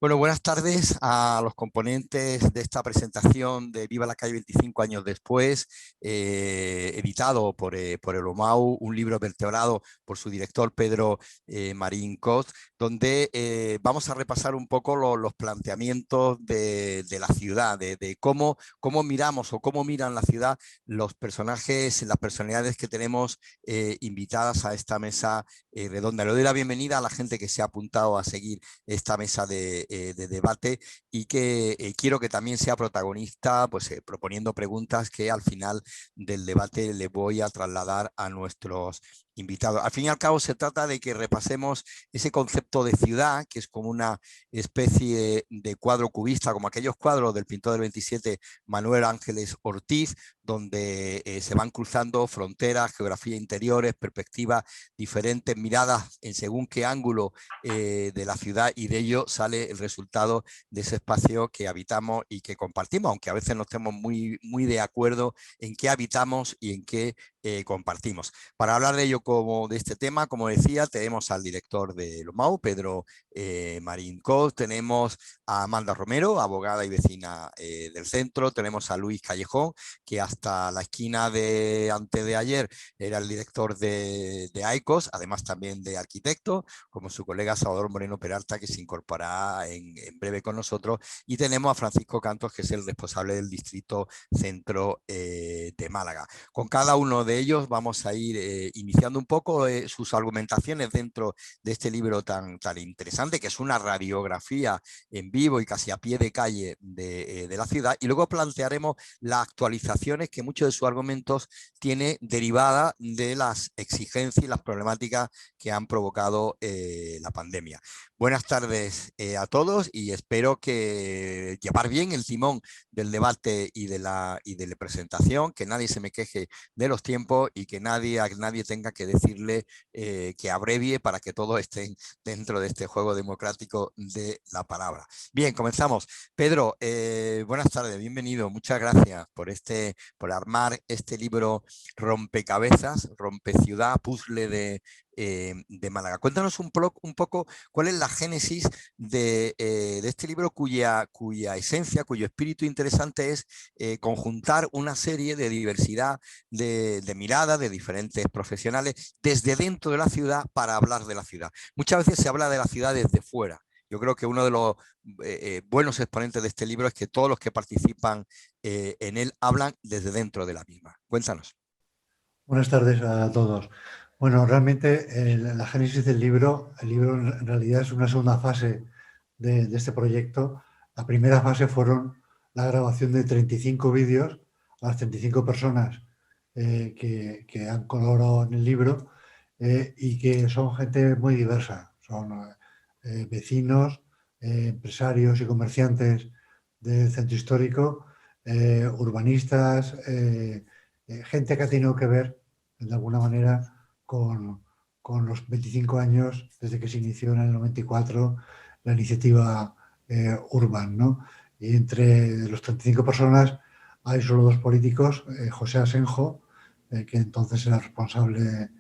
Bueno, buenas tardes a los componentes de esta presentación de Viva la Calle 25 años después, editado por el OMAU, un libro vertebrado por su director Pedro Marín Cos, donde vamos a repasar un poco los planteamientos de la ciudad, de cómo miramos o cómo miran la ciudad los personajes, las personalidades que tenemos invitadas a esta mesa redonda. Le doy la bienvenida a la gente que se ha apuntado a seguir esta mesa de debate y que quiero que también sea protagonista, pues proponiendo preguntas que al final del debate le voy a trasladar a nuestros invitados. Al fin y al cabo se trata de que repasemos ese concepto de ciudad, que es como una especie de cuadro cubista, como aquellos cuadros del pintor del 27, Manuel Ángeles Ortiz, donde se van cruzando fronteras, geografía interiores, perspectivas diferentes, miradas en según qué ángulo de la ciudad, y de ello sale el resultado de ese espacio que habitamos y que compartimos, aunque a veces no estemos muy de acuerdo en qué habitamos y en qué compartimos. Para hablar de ello, de este tema, como decía, tenemos al director de Lomau, Pedro Marín Cos, tenemos a Amanda Romero, abogada y vecina del centro, tenemos a Luis Callejón, que hasta la esquina de antes de ayer era el director de AICOS, además también de arquitecto, como su colega Salvador Moreno Peralta, que se incorporará en breve con nosotros, y tenemos a Francisco Cantos, que es el responsable del distrito centro de Málaga. Con cada uno de ellos vamos a ir iniciando un poco sus argumentaciones dentro de este libro tan interesante, que es una radiografía en vivo y casi a pie de calle de la ciudad, y luego plantearemos las actualizaciones que muchos de sus argumentos tiene derivada de las exigencias y las problemáticas que han provocado la pandemia. Buenas tardes a todos, y espero que llevar bien el timón del debate y de la presentación, que nadie se me queje de los tiempos y que nadie tenga que decirle que abrevie para que todos estén dentro de este juego democrático de la palabra. Bien, comenzamos. Pedro, buenas tardes, bienvenido. Muchas gracias por armar este libro rompecabezas, rompeciudad, puzzle de Málaga. Cuéntanos un poco cuál es la génesis de este libro, cuya esencia, cuyo espíritu interesante es conjuntar una serie de diversidad de miradas de diferentes profesionales desde dentro de la ciudad para hablar de la ciudad. Muchas veces se habla de la ciudad desde fuera. Yo creo que uno de los buenos exponentes de este libro es que todos los que participan en él hablan desde dentro de la misma. Cuéntanos. Buenas tardes a todos. Bueno, realmente la génesis del libro, el libro en realidad es una segunda fase de este proyecto. La primera fase fueron la grabación de 35 vídeos a las 35 personas que han colaborado en el libro y que son gente muy diversa. Son vecinos, empresarios y comerciantes del centro histórico, urbanistas, gente que ha tenido que ver de alguna manera con los 25 años desde que se inició en el 94 la iniciativa Urban, ¿no? Y entre los 35 personas hay solo dos políticos, José Asenjo, que entonces era responsable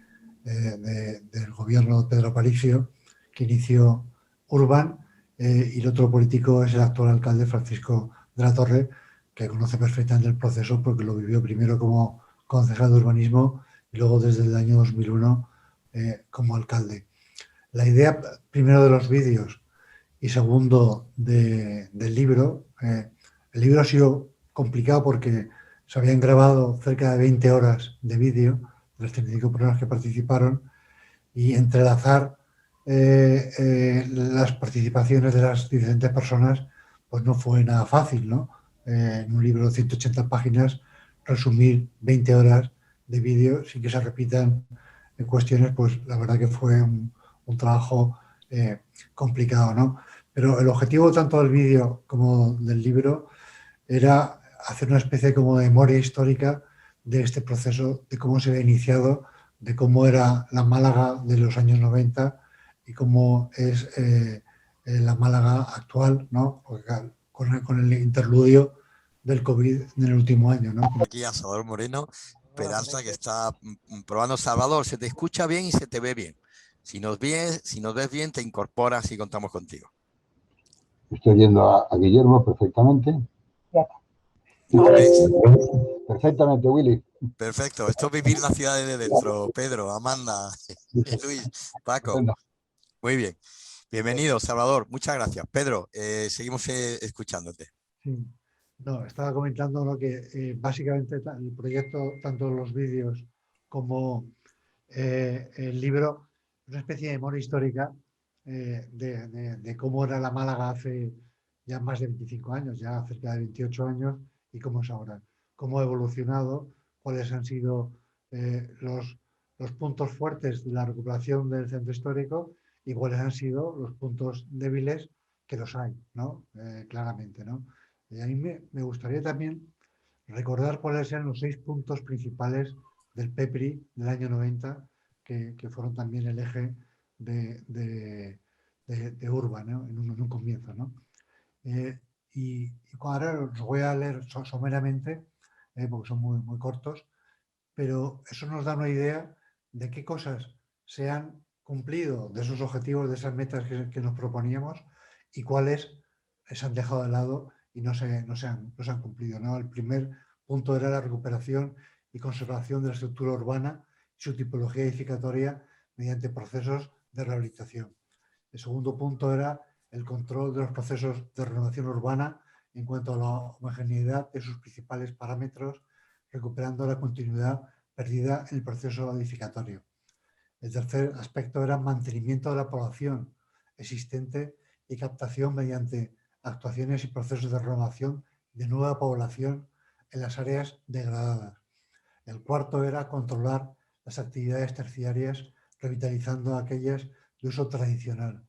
del gobierno de Pedro Aparicio, que inició Urban, y el otro político es el actual alcalde Francisco de la Torre, que conoce perfectamente el proceso porque lo vivió primero como concejal de urbanismo y luego desde el año 2001 como alcalde. La idea, primero, de los vídeos y segundo del libro. El libro ha sido complicado porque se habían grabado cerca de 20 horas de vídeo de las 35 personas que participaron, y entrelazar las participaciones de las diferentes personas pues no fue nada fácil, ¿no? En un libro de 180 páginas, resumir 20 horas de vídeo sin que se repitan cuestiones, pues la verdad que fue un trabajo complicado, ¿no? Pero el objetivo tanto del vídeo como del libro era hacer una especie como de memoria histórica de este proceso, de cómo se había iniciado, de cómo era la Málaga de los años 90 y cómo es la Málaga actual, ¿no? Con el interludio del COVID en el último año, ¿no? Aquí a Salvador Moreno Peralta, que está probando. Salvador, se te escucha bien y se te ve bien. Si nos ves bien, te incorporas y contamos contigo. Estoy oyendo a Guillermo perfectamente. Ya ¿Nos veis? Perfectamente, Willy. Perfecto. Esto es vivir la ciudad de dentro, Pedro, Amanda, Luis, Paco. Bueno, Muy bien. Bienvenido, Salvador. Muchas gracias. Pedro, seguimos escuchándote. Sí. No, estaba comentando, ¿no?, que básicamente el proyecto, tanto los vídeos como el libro, es una especie de memoria histórica de cómo era la Málaga hace ya más de 25 años, ya cerca de 28 años, y cómo es ahora, cómo ha evolucionado, cuáles han sido los puntos fuertes de la recuperación del centro histórico y cuáles han sido los puntos débiles, que los hay, ¿no? Claramente, ¿no? Y a mí me gustaría también recordar cuáles eran los 6 puntos principales del PEPRI del año 90, que fueron también el eje de Urban, ¿no?, en un comienzo, ¿no? Y ahora os voy a leer someramente, porque son muy, muy cortos, pero eso nos da una idea de qué cosas se han cumplido, de esos objetivos, de esas metas que nos proponíamos, y cuáles se han dejado de lado y no se han cumplido, ¿no? El primer punto era la recuperación y conservación de la estructura urbana y su tipología edificatoria mediante procesos de rehabilitación. El segundo punto era el control de los procesos de renovación urbana en cuanto a la homogeneidad de sus principales parámetros, recuperando la continuidad perdida en el proceso edificatorio. El tercer aspecto era mantenimiento de la población existente y captación mediante actuaciones y procesos de renovación de nueva población en las áreas degradadas. El cuarto era controlar las actividades terciarias, revitalizando aquellas de uso tradicional.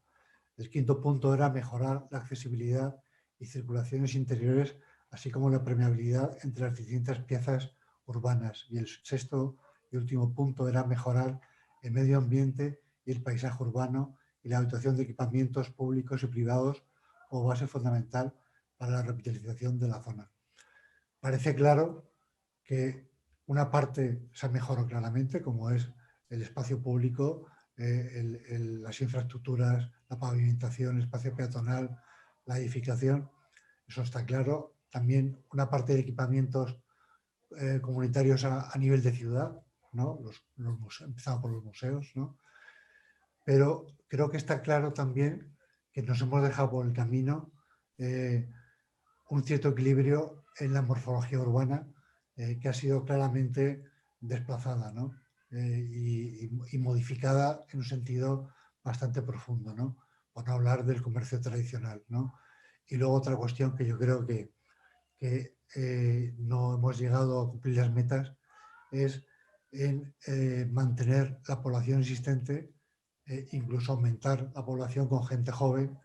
El quinto punto era mejorar la accesibilidad y circulaciones interiores, así como la permeabilidad entre las distintas piezas urbanas. Y el sexto y último punto era mejorar el medio ambiente y el paisaje urbano y la dotación de equipamientos públicos y privados como base fundamental para la revitalización de la zona. Parece claro que una parte se ha mejorado claramente, como es el espacio público, las infraestructuras, la pavimentación, el espacio peatonal, la edificación, eso está claro. También una parte de equipamientos comunitarios a nivel de ciudad, ¿no? Los museos, empezando por los museos, ¿no? Pero creo que está claro también que nos hemos dejado por el camino un cierto equilibrio en la morfología urbana, que ha sido claramente desplazada, ¿no? Y modificada en un sentido bastante profundo, ¿no? Por no hablar del comercio tradicional, ¿no? Y luego otra cuestión que yo creo que no hemos llegado a cumplir las metas es en mantener la población existente, incluso aumentar la población con gente joven,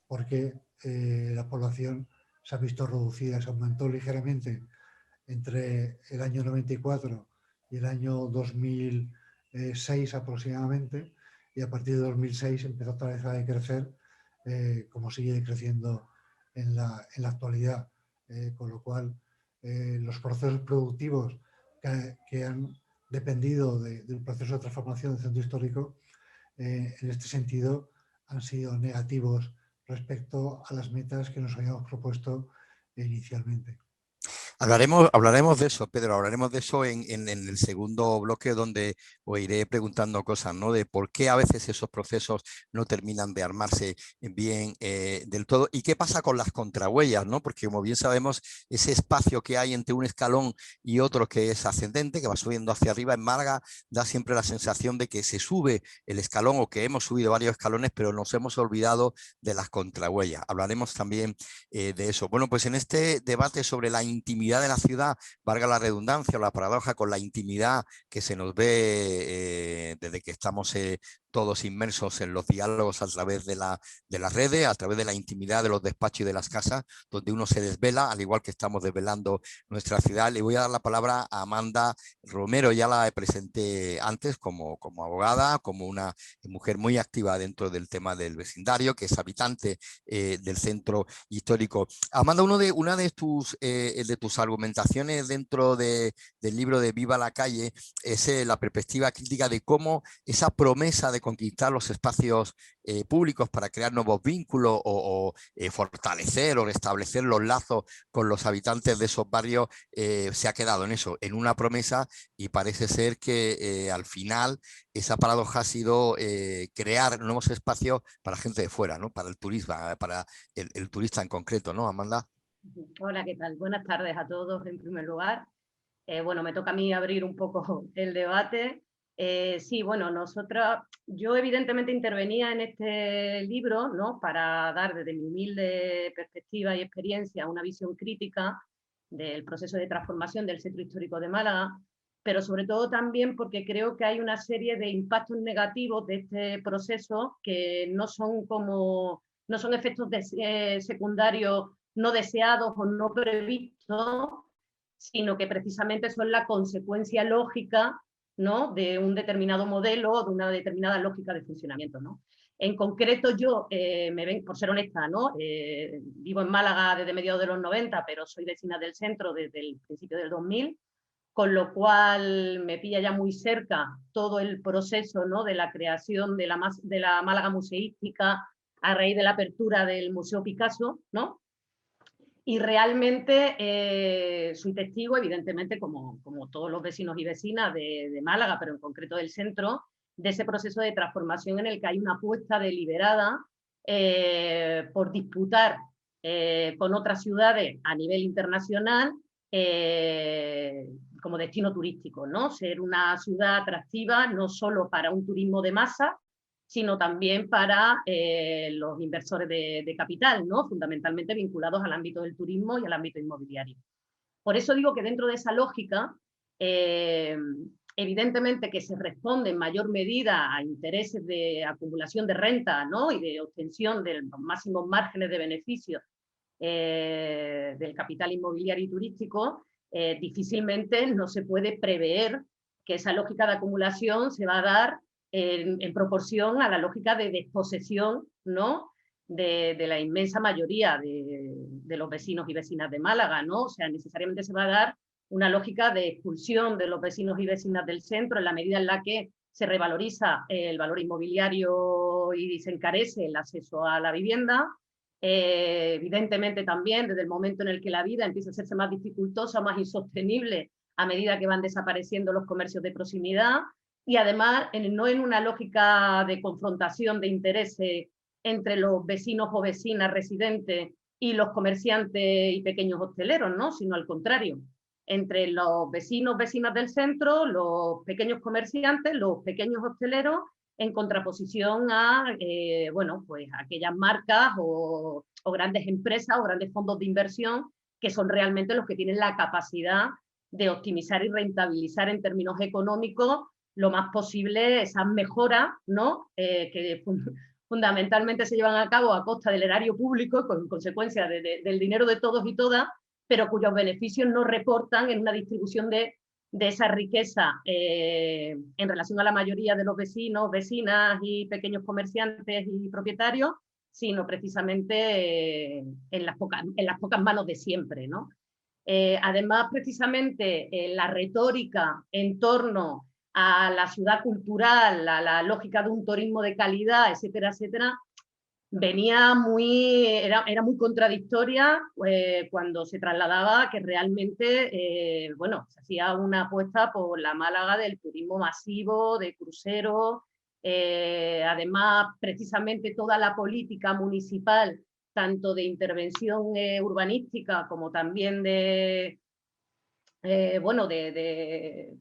porque la población se ha visto reducida, se aumentó ligeramente entre el año 94 y el año 2006 aproximadamente, y a partir de 2006 empezó otra vez a decrecer, como sigue creciendo en la actualidad, con lo cual los procesos productivos que han dependido del proceso de transformación del centro histórico, en este sentido, han sido negativos respecto a las metas que nos habíamos propuesto inicialmente. Hablaremos de eso, Pedro, hablaremos de eso en el segundo bloque, donde os iré preguntando cosas, ¿no? De por qué a veces esos procesos no terminan de armarse bien del todo y qué pasa con las contrahuellas, ¿no? Porque como bien sabemos, ese espacio que hay entre un escalón y otro que es ascendente, que va subiendo hacia arriba en Málaga, da siempre la sensación de que se sube el escalón o que hemos subido varios escalones, pero nos hemos olvidado de las contrahuellas. Hablaremos también de eso. Bueno, pues en este debate sobre la intimidad de la ciudad, valga la redundancia o la paradoja, con la intimidad que se nos ve desde que estamos todos inmersos en los diálogos a través de las redes, a través de la intimidad de los despachos y de las casas, donde uno se desvela, al igual que estamos desvelando nuestra ciudad. Le voy a dar la palabra a Amanda Romero, ya la presenté antes como abogada, como una mujer muy activa dentro del tema del vecindario, que es habitante del centro histórico. Amanda, una de tus argumentaciones dentro del libro de Viva la Calle es la perspectiva crítica de cómo esa promesa de de conquistar los espacios públicos para crear nuevos vínculos o fortalecer o restablecer los lazos con los habitantes de esos barrios, se ha quedado en eso, en una promesa, y parece ser que al final esa paradoja ha sido crear nuevos espacios para gente de fuera, ¿no? Para el turismo, para el turista en concreto, ¿no, Amanda? Hola, ¿qué tal? Buenas tardes a todos en primer lugar. Bueno, me toca a mí abrir un poco el debate. Sí, bueno, yo evidentemente intervenía en este libro, ¿no?, para dar desde mi humilde perspectiva y experiencia una visión crítica del proceso de transformación del centro histórico de Málaga, pero sobre todo también porque creo que hay una serie de impactos negativos de este proceso que no son efectos secundarios no deseados o no previstos, sino que precisamente son la consecuencia lógica, ¿no?, de un determinado modelo, de una determinada lógica de funcionamiento, ¿no? En concreto yo, por ser honesta, ¿no?, vivo en Málaga desde mediados de los 90, pero soy vecina del centro desde el principio del 2000, con lo cual me pilla ya muy cerca todo el proceso, ¿no?, de la creación de la Málaga museística a raíz de la apertura del Museo Picasso, ¿no? Y realmente soy testigo, evidentemente, como todos los vecinos y vecinas de Málaga, pero en concreto del centro, de ese proceso de transformación en el que hay una apuesta deliberada por disputar con otras ciudades a nivel internacional como destino turístico, ¿no? Ser una ciudad atractiva no solo para un turismo de masa, sino también para los inversores de capital, ¿no?, fundamentalmente vinculados al ámbito del turismo y al ámbito inmobiliario. Por eso digo que dentro de esa lógica, evidentemente que se responde en mayor medida a intereses de acumulación de renta, ¿no?, y de obtención de los máximos márgenes de beneficio del capital inmobiliario y turístico, difícilmente no se puede prever que esa lógica de acumulación se va a dar en proporción a la lógica de desposesión, ¿no?, de la inmensa mayoría de los vecinos y vecinas de Málaga, ¿no? O sea, necesariamente se va a dar una lógica de expulsión de los vecinos y vecinas del centro en la medida en la que se revaloriza el valor inmobiliario y se encarece el acceso a la vivienda. Evidentemente también desde el momento en el que la vida empieza a hacerse más dificultosa, más insostenible, a medida que van desapareciendo los comercios de proximidad, y además no en una lógica de confrontación de intereses entre los vecinos o vecinas residentes y los comerciantes y pequeños hosteleros, ¿no?, sino al contrario, entre los vecinos, vecinas del centro, los pequeños comerciantes, los pequeños hosteleros, en contraposición a bueno, pues aquellas marcas o grandes empresas o grandes fondos de inversión que son realmente los que tienen la capacidad de optimizar y rentabilizar en términos económicos lo más posible esas mejoras, ¿no?, que fundamentalmente se llevan a cabo a costa del erario público, con consecuencia del dinero de todos y todas, pero cuyos beneficios no reportan en una distribución de esa riqueza en relación a la mayoría de los vecinos, vecinas y pequeños comerciantes y propietarios, sino precisamente en las pocas manos de siempre, ¿no? Además, precisamente, la retórica en torno a la ciudad cultural, a la lógica de un turismo de calidad, etcétera, etcétera, era muy contradictoria cuando se trasladaba que realmente, bueno, se hacía una apuesta por la Málaga del turismo masivo, de cruceros, además, precisamente toda la política municipal, tanto de intervención urbanística como también bueno, de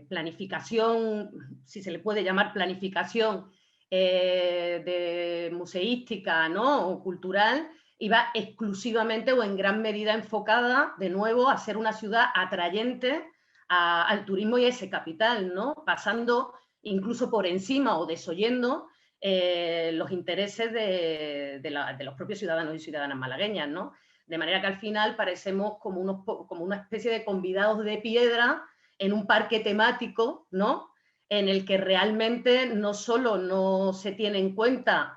planificación, si se le puede llamar planificación, de museística, ¿no?, o cultural, iba exclusivamente o en gran medida enfocada, de nuevo, a ser una ciudad atrayente al turismo y a ese capital, ¿no?, pasando incluso por encima o desoyendo los intereses de los propios ciudadanos y ciudadanas malagueñas, ¿no? De manera que al final parecemos como una especie de convidados de piedra en un parque temático, ¿no?, en el que realmente no solo no se tiene en cuenta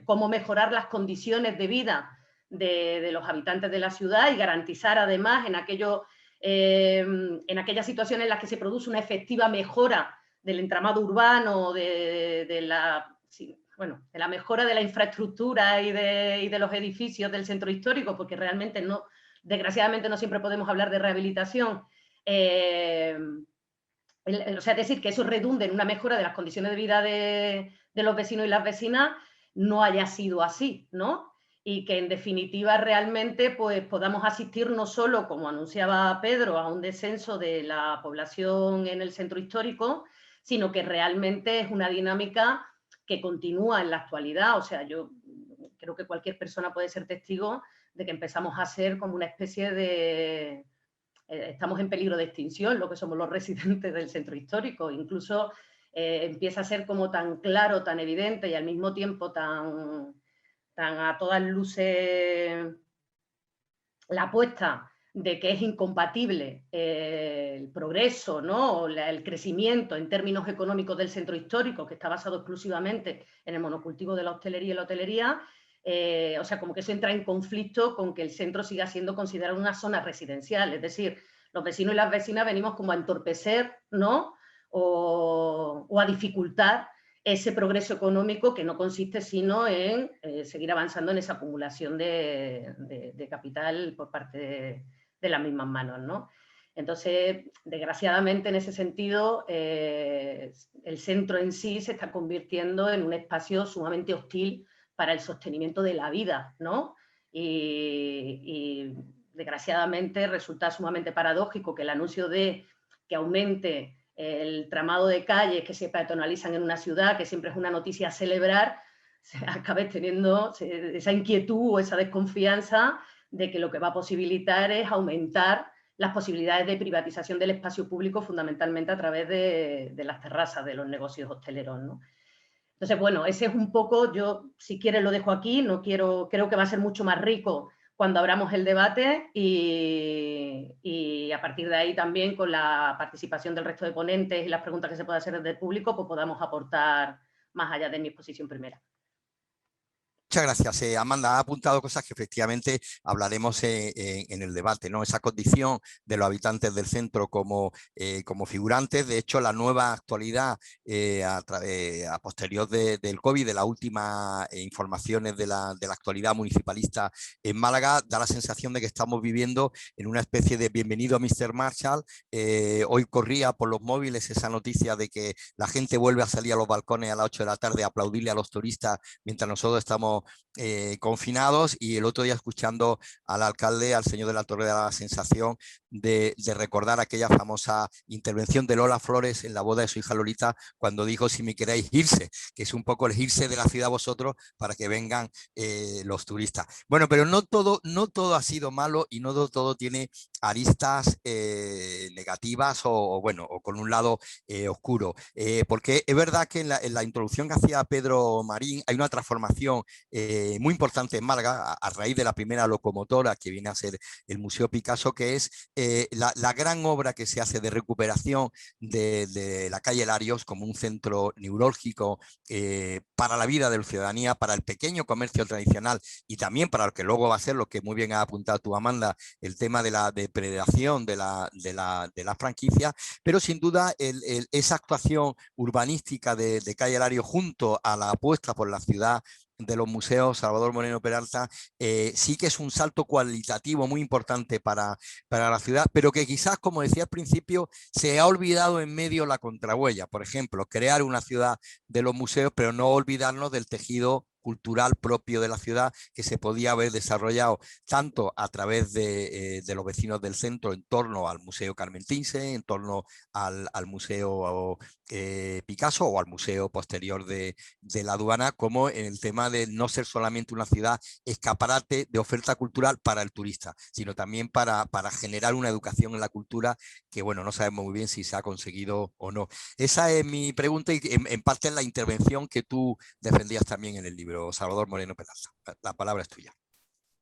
cómo mejorar las condiciones de vida de los habitantes de la ciudad y garantizar además en aquellas situaciones en las que se produce una efectiva mejora del entramado urbano, de la mejora de la infraestructura y de los edificios del centro histórico, porque realmente no, desgraciadamente no siempre podemos hablar de rehabilitación, o sea, decir que eso redunde en una mejora de las condiciones de vida de los vecinos y las vecinas, no haya sido así, ¿no? Y que en definitiva realmente pues, podamos asistir no solo, como anunciaba Pedro, a un descenso de la población en el centro histórico, sino que realmente es una dinámica que continúa en la actualidad. O sea, yo creo que cualquier persona puede ser testigo de que empezamos a ser como una especie de... estamos en peligro de extinción, lo que somos los residentes del centro histórico. Incluso empieza a ser como tan claro, tan evidente y al mismo tiempo tan a todas luces la apuesta de que es incompatible el progreso, ¿no? El crecimiento en términos económicos del centro histórico, que está basado exclusivamente en el monocultivo de la hostelería y la hotelería, o sea, como que eso entra en conflicto con que el centro siga siendo considerado una zona residencial, es decir, los vecinos y las vecinas venimos como a entorpecer, ¿no? O a dificultar ese progreso económico que no consiste sino en seguir avanzando en esa acumulación de capital por parte de las mismas manos, ¿no? Entonces, desgraciadamente, en ese sentido, el centro en sí se está convirtiendo en un espacio sumamente hostil para el sostenimiento de la vida, ¿no? Y desgraciadamente resulta sumamente paradójico que el anuncio de que aumente el tramado de calles que se peatonalizan en una ciudad, que siempre es una noticia a celebrar, se acabe teniendo esa inquietud o esa desconfianza de que lo que va a posibilitar es aumentar las posibilidades de privatización del espacio público, fundamentalmente a través de las terrazas de los negocios hosteleros, ¿no? Entonces, bueno, ese es un poco, yo si quieres lo dejo aquí, no quiero, creo que va a ser mucho más rico cuando abramos el debate y a partir de ahí también con la participación del resto de ponentes y las preguntas que se puedan hacer desde el público, pues podamos aportar más allá de mi exposición primera. Muchas gracias. Amanda ha apuntado cosas que efectivamente hablaremos en el debate, ¿no? Esa condición de los habitantes del centro como figurantes. De hecho, la nueva actualidad a posterior del COVID, de las últimas informaciones de la actualidad municipalista en Málaga, da la sensación de que estamos viviendo en una especie de bienvenido a Mr. Marshall. Hoy corría por los móviles esa noticia de que la gente vuelve a salir a los balcones a las 8 de la tarde a aplaudirle a los turistas mientras nosotros estamos confinados, y el otro día escuchando al alcalde, al señor de la Torre, da la sensación de recordar aquella famosa intervención de Lola Flores en la boda de su hija Lolita, cuando dijo: si me queréis irse, que es un poco el irse de la ciudad vosotros para que vengan los turistas. Bueno, pero no todo ha sido malo y no todo tiene aristas negativas o con un lado oscuro, porque es verdad que en la introducción que hacía Pedro Marín hay una transformación muy importante en Málaga a raíz de la primera locomotora que viene a ser el Museo Picasso, que es la gran obra que se hace de recuperación de la calle Larios como un centro neurálgico para la vida de la ciudadanía, para el pequeño comercio tradicional y también para lo que luego va a ser, lo que muy bien ha apuntado tú, Amanda, el tema de la depredación de la franquicia, pero sin duda esa actuación urbanística de calle Larios junto a la apuesta por la ciudad de los museos Salvador Moreno Peralta, sí que es un salto cualitativo muy importante para la ciudad, pero que quizás, como decía al principio, se ha olvidado en medio la contrahuella. Por ejemplo, crear una ciudad de los museos, pero no olvidarnos del tejido cultural propio de la ciudad que se podía haber desarrollado tanto a través de los vecinos del centro en torno al Museo Carmentinse, en torno al Museo Picasso o al museo posterior de la aduana, como en el tema de no ser solamente una ciudad escaparate de oferta cultural para el turista, sino también para generar una educación en la cultura que, bueno, no sabemos muy bien si se ha conseguido o no. Esa es mi pregunta y en parte es la intervención que tú defendías también en el libro, Salvador Moreno Peralta. La palabra es tuya.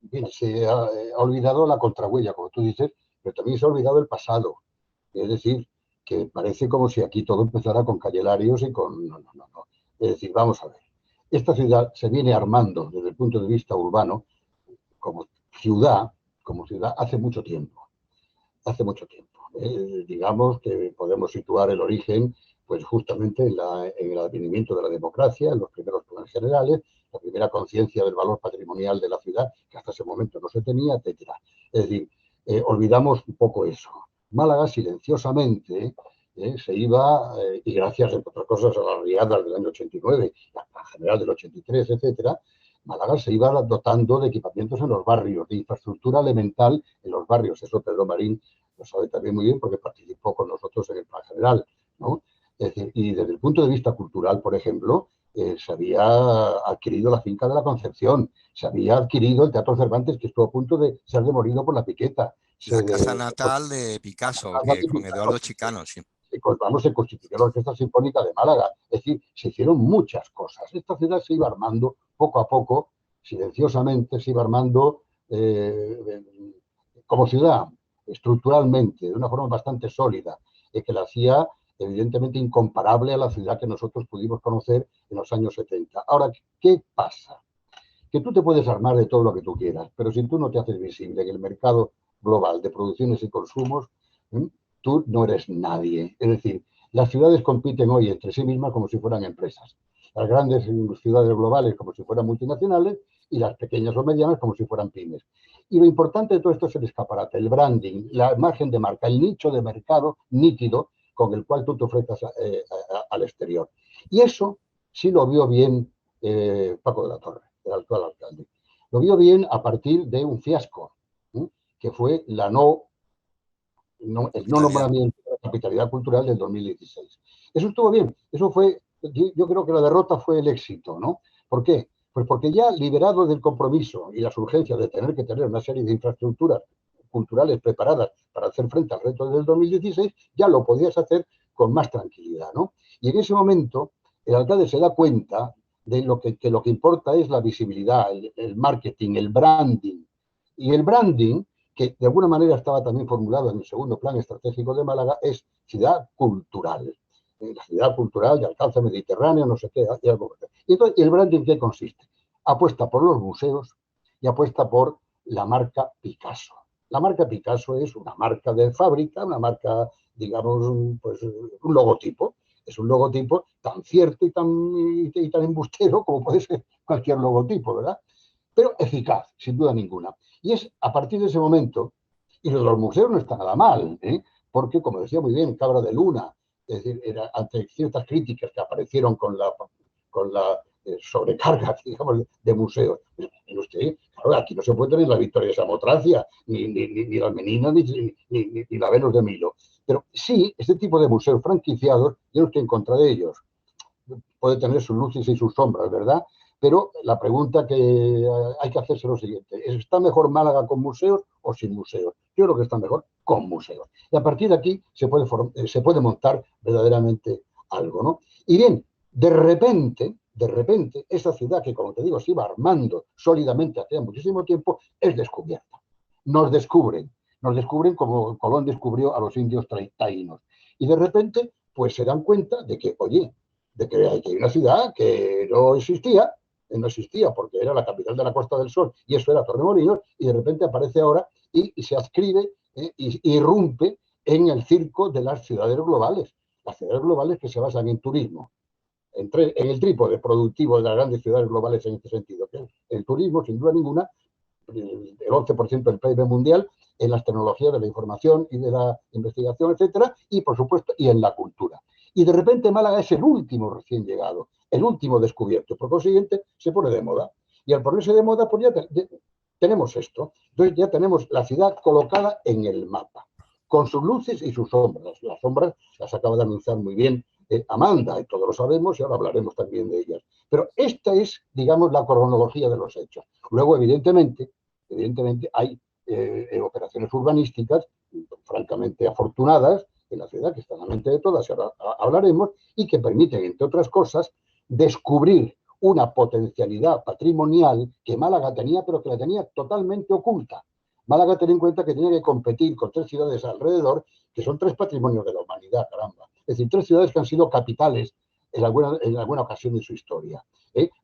Bien, se ha olvidado la contrahuella, como tú dices, pero también se ha olvidado el pasado. Es decir, que parece como si aquí todo empezara con Calle Larios y con... No. Es decir, vamos a ver. Esta ciudad se viene armando desde el punto de vista urbano como ciudad hace mucho tiempo. Hace mucho tiempo. Digamos que podemos situar el origen pues justamente en el advenimiento de la democracia, en los primeros planes generales, la primera conciencia del valor patrimonial de la ciudad, que hasta ese momento no se tenía, etcétera. Es decir, olvidamos un poco eso. Málaga silenciosamente se iba, y gracias, entre otras cosas, a las riadas del año 89, la general del 83, etcétera, Málaga se iba dotando de equipamientos en los barrios, de infraestructura elemental en los barrios. Eso Pedro Marín lo sabe también muy bien porque participó con nosotros en el plan general, ¿no? Es decir, y desde el punto de vista cultural, por ejemplo, se había adquirido la finca de la Concepción, se había adquirido el Teatro Cervantes, que estuvo a punto de ser demolido por la piqueta. La casa natal de Picasso, con Eduardo Chicano, sí. Vamos, se constituyó la Orquesta Sinfónica de Málaga. Es decir, se hicieron muchas cosas. Esta ciudad se iba armando poco a poco, silenciosamente, se iba armando como ciudad, estructuralmente, de una forma bastante sólida, que la hacía evidentemente incomparable a la ciudad que nosotros pudimos conocer en los años 70. Ahora, ¿qué pasa? Que tú te puedes armar de todo lo que tú quieras, pero si tú no te haces visible en el mercado global de producciones y consumos, tú no eres nadie. Es decir, las ciudades compiten hoy entre sí mismas como si fueran empresas. Las grandes ciudades globales como si fueran multinacionales y las pequeñas o medianas como si fueran pymes. Y lo importante de todo esto es el escaparate, el branding, la imagen de marca, el nicho de mercado nítido con el cual tú te ofreces al exterior. Y eso sí lo vio bien Paco de la Torre, el actual alcalde. Lo vio bien a partir de un fiasco, que fue el no nombramiento de la capitalidad cultural del 2016. Eso estuvo bien, eso fue, yo creo que la derrota fue el éxito, ¿no? ¿Por qué? Pues porque ya liberado del compromiso y las urgencias de tener que tener una serie de infraestructuras culturales preparadas para hacer frente al reto del 2016, ya lo podías hacer con más tranquilidad, ¿no? Y en ese momento el alcalde se da cuenta de que lo que importa es la visibilidad, el marketing, el branding. Y el branding, que de alguna manera estaba también formulado en el segundo plan estratégico de Málaga, es ciudad cultural. La ciudad cultural de alcance mediterráneo, no sé qué. Y entonces, ¿el branding qué consiste? Apuesta por los museos y apuesta por la marca Picasso. La marca Picasso es una marca de fábrica, una marca, digamos, pues un logotipo. Es un logotipo tan cierto y tan embustero como puede ser cualquier logotipo, ¿verdad? Pero eficaz, sin duda ninguna. Y es a partir de ese momento, y lo de los museos no está nada mal, porque, como decía muy bien Cabra de Luna, es decir, ante ciertas críticas que aparecieron con la sobrecarga, digamos, de museos. Pero usted, claro, aquí no se puede tener la Victoria de Samotracia, ni las Meninas, ni la Venus de Milo. Pero sí, este tipo de museos franquiciados, yo no estoy en contra de ellos. Puede tener sus luces y sus sombras, ¿verdad? Pero la pregunta que hay que hacerse es lo siguiente: ¿está mejor Málaga con museos o sin museos? Yo creo que está mejor con museos. Y a partir de aquí se puede montar verdaderamente algo, ¿no? Y bien, de repente, esa ciudad que, como te digo, se iba armando sólidamente hacía muchísimo tiempo, es descubierta. Nos descubren como Colón descubrió a los indios taínos. Y de repente, pues se dan cuenta de que, oye, de que hay una ciudad que no existía porque era la capital de la Costa del Sol y eso era Torremolinos, y de repente aparece ahora y se adscribe y irrumpe en el circo de las ciudades globales. Las ciudades globales que se basan en turismo, en el trípode productivo de las grandes ciudades globales en este sentido, que es el turismo, sin duda ninguna, el 11% del PIB mundial, en las tecnologías de la información y de la investigación, etcétera, y por supuesto, y en la cultura. Y de repente Málaga es el último recién llegado, el último descubierto. Por consiguiente, se pone de moda. Y al ponerse de moda, pues ya tenemos esto. Entonces ya tenemos la ciudad colocada en el mapa, con sus luces y sus sombras. Las sombras las acaba de anunciar muy bien Amanda, y todos lo sabemos, y ahora hablaremos también de ellas. Pero esta es, digamos, la cronología de los hechos. Luego, evidentemente hay operaciones urbanísticas francamente afortunadas en la ciudad, que está en la mente de todas, y ahora hablaremos, y que permiten, entre otras cosas, descubrir una potencialidad patrimonial que Málaga tenía, pero que la tenía totalmente oculta. Málaga, ten en cuenta que tenía que competir con 3 ciudades alrededor, que son 3 patrimonios de la humanidad, caramba. Es decir, 3 ciudades que han sido capitales en alguna ocasión de su historia.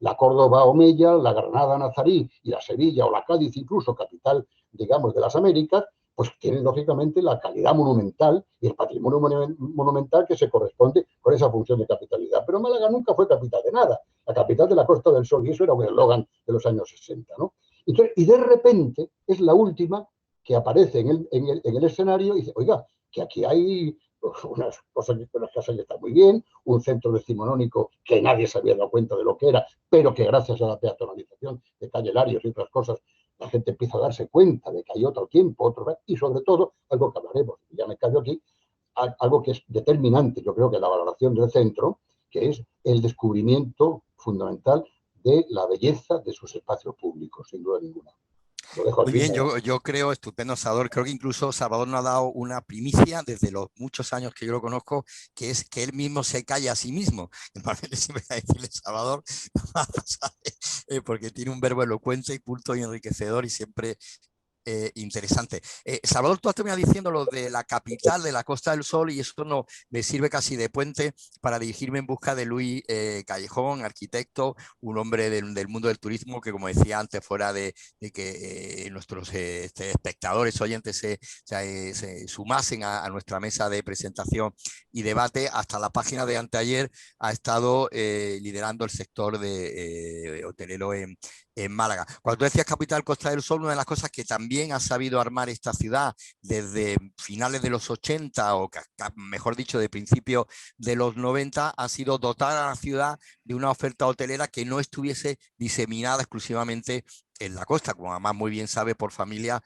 La Córdoba Omeya, la Granada Nazarí y la Sevilla o la Cádiz, incluso capital, digamos, de las Américas, pues tienen lógicamente la calidad monumental y el patrimonio monumental que se corresponde con esa función de capitalidad. Pero Málaga nunca fue capital de nada, la capital de la Costa del Sol, y eso era un eslogan de los años 60, ¿no? Entonces, y de repente es la última que aparece en el escenario y dice, oiga, que aquí hay unas cosas que están muy bien, un centro decimonónico que nadie se había dado cuenta de lo que era, pero que gracias a la peatonalización de calle Larios y otras cosas, la gente empieza a darse cuenta de que hay otro tiempo, y sobre todo, algo que hablaremos, ya me callo aquí, algo que es determinante, yo creo que la valoración del centro, que es el descubrimiento fundamental de la belleza de sus espacios públicos, sin duda ninguna. Lo dejo Muy aquí. bien, yo creo, estupendo, Salvador. Creo que incluso Salvador nos ha dado una primicia desde los muchos años que yo lo conozco, que es que él mismo se calla a sí mismo. Normalmente siempre hay que decirle, Salvador, porque tiene un verbo elocuente y culto y enriquecedor y siempre interesante. Salvador, tú has terminado diciendo lo de la capital de la Costa del Sol y eso no me sirve casi de puente para dirigirme en busca de Luis Callejón, arquitecto, un hombre del mundo del turismo que, como decía antes, fuera de que nuestros espectadores, oyentes se sumasen a nuestra mesa de presentación y debate, hasta la página de anteayer ha estado liderando el sector de hotelero en Málaga. Cuando tú decías capital Costa del Sol, una de las cosas que también ha sabido armar esta ciudad desde finales de los 80 o mejor dicho de principios de los 90 ha sido dotar a la ciudad de una oferta hotelera que no estuviese diseminada exclusivamente en la costa, como además muy bien sabe por familia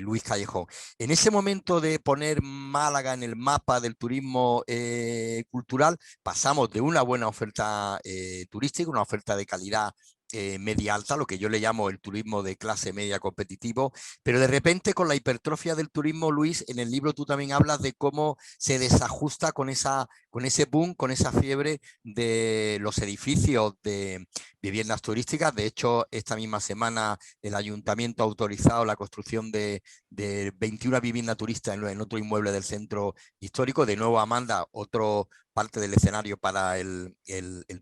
Luis Callejón. En ese momento de poner Málaga en el mapa del turismo cultural, pasamos de una buena oferta turística, una oferta de calidad media alta, lo que yo le llamo el turismo de clase media competitivo, pero de repente con la hipertrofia del turismo, Luis, en el libro tú también hablas de cómo se desajusta con ese boom, con esa fiebre de los edificios de viviendas turísticas. De hecho, esta misma semana el ayuntamiento ha autorizado la construcción de 21 viviendas turistas en otro inmueble del centro histórico. De nuevo, Amanda, otro parte del escenario para el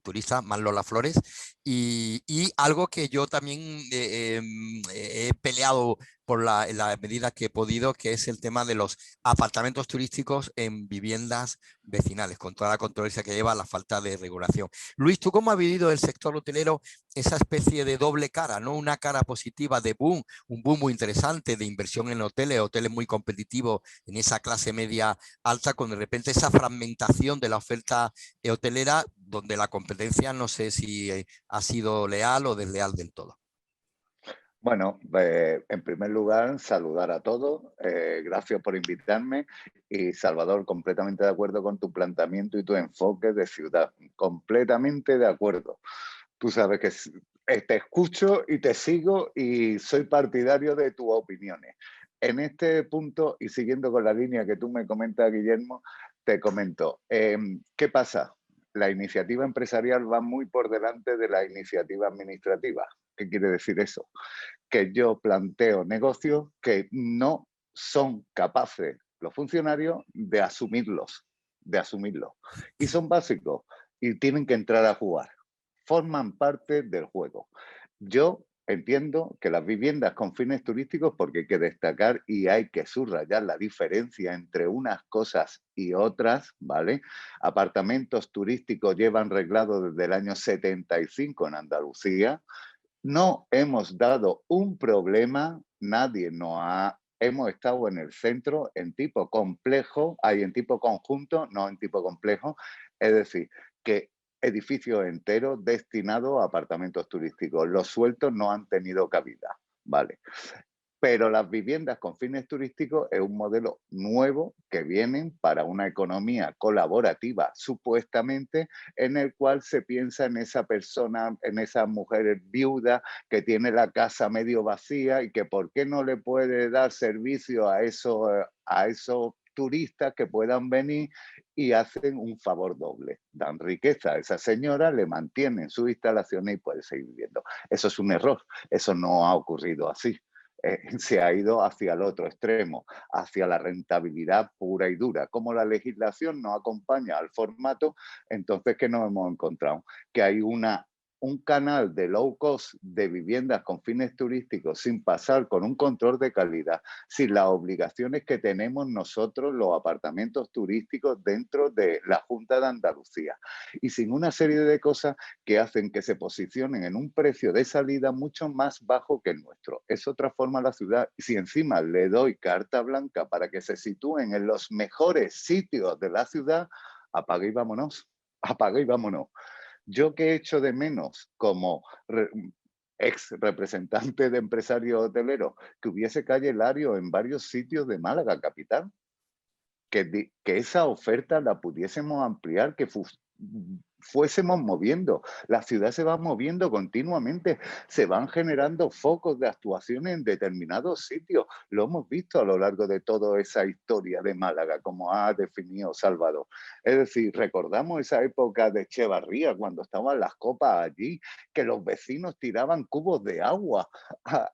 turista, más Lola Flores, y algo que yo también he peleado en la medida que he podido, que es el tema de los apartamentos turísticos en viviendas vecinales, con toda la controversia que lleva la falta de regulación. Luis, ¿tú cómo has vivido el sector hotelero esa especie de doble cara, ¿no? Una cara positiva de boom, un boom muy interesante de inversión en hoteles muy competitivos en esa clase media alta, con de repente esa fragmentación de la oferta hotelera, donde la competencia no sé si ha sido leal o desleal del todo? Bueno, en primer lugar, saludar a todos. Gracias por invitarme. Y Salvador, completamente de acuerdo con tu planteamiento y tu enfoque de ciudad. Completamente de acuerdo. Tú sabes que te escucho y te sigo y soy partidario de tus opiniones. En este punto, y siguiendo con la línea que tú me comentas, Guillermo, te comento. ¿Qué pasa? La iniciativa empresarial va muy por delante de la iniciativa administrativa. ¿Qué quiere decir eso? Que yo planteo negocios que no son capaces los funcionarios de asumirlos. Y son básicos y tienen que entrar a jugar. Forman parte del juego. Yo entiendo que las viviendas con fines turísticos, porque hay que destacar y hay que subrayar la diferencia entre unas cosas y otras, ¿vale? Apartamentos turísticos llevan reglado desde el año 75 en Andalucía. No hemos dado un problema, nadie nos ha... Hemos estado en el centro en tipo complejo, hay en tipo conjunto, no en tipo complejo. Es decir, que edificios enteros destinados a apartamentos turísticos. Los sueltos no han tenido cabida, ¿vale? Pero las viviendas con fines turísticos es un modelo nuevo que vienen para una economía colaborativa, supuestamente, en el cual se piensa en esa persona, en esa mujer viuda que tiene la casa medio vacía y que por qué no le puede dar servicio a esos turistas que puedan venir y hacen un favor doble. Dan riqueza a esa señora, le mantienen sus instalaciones y puede seguir viviendo. Eso es un error, eso no ha ocurrido así. Se ha ido hacia el otro extremo, hacia la rentabilidad pura y dura. Como la legislación no acompaña al formato, entonces, ¿qué nos hemos encontrado? Que hay una un canal de low cost de viviendas con fines turísticos sin pasar con un control de calidad, sin las obligaciones que tenemos nosotros los apartamentos turísticos dentro de la Junta de Andalucía y sin una serie de cosas que hacen que se posicionen en un precio de salida mucho más bajo que el nuestro. Eso transforma la ciudad y si encima le doy carta blanca para que se sitúen en los mejores sitios de la ciudad, apague y vámonos, apague y vámonos. Yo que echo de menos como ex representante de empresarios hoteleros que hubiese calle Lario en varios sitios de Málaga capital, que esa oferta la pudiésemos ampliar, que fuésemos moviendo. La ciudad se va moviendo continuamente, se van generando focos de actuaciones en determinados sitios. Lo hemos visto a lo largo de toda esa historia de Málaga, como ha definido Salvador. Es decir, recordamos esa época de Echevarría, cuando estaban las copas allí, que los vecinos tiraban cubos de agua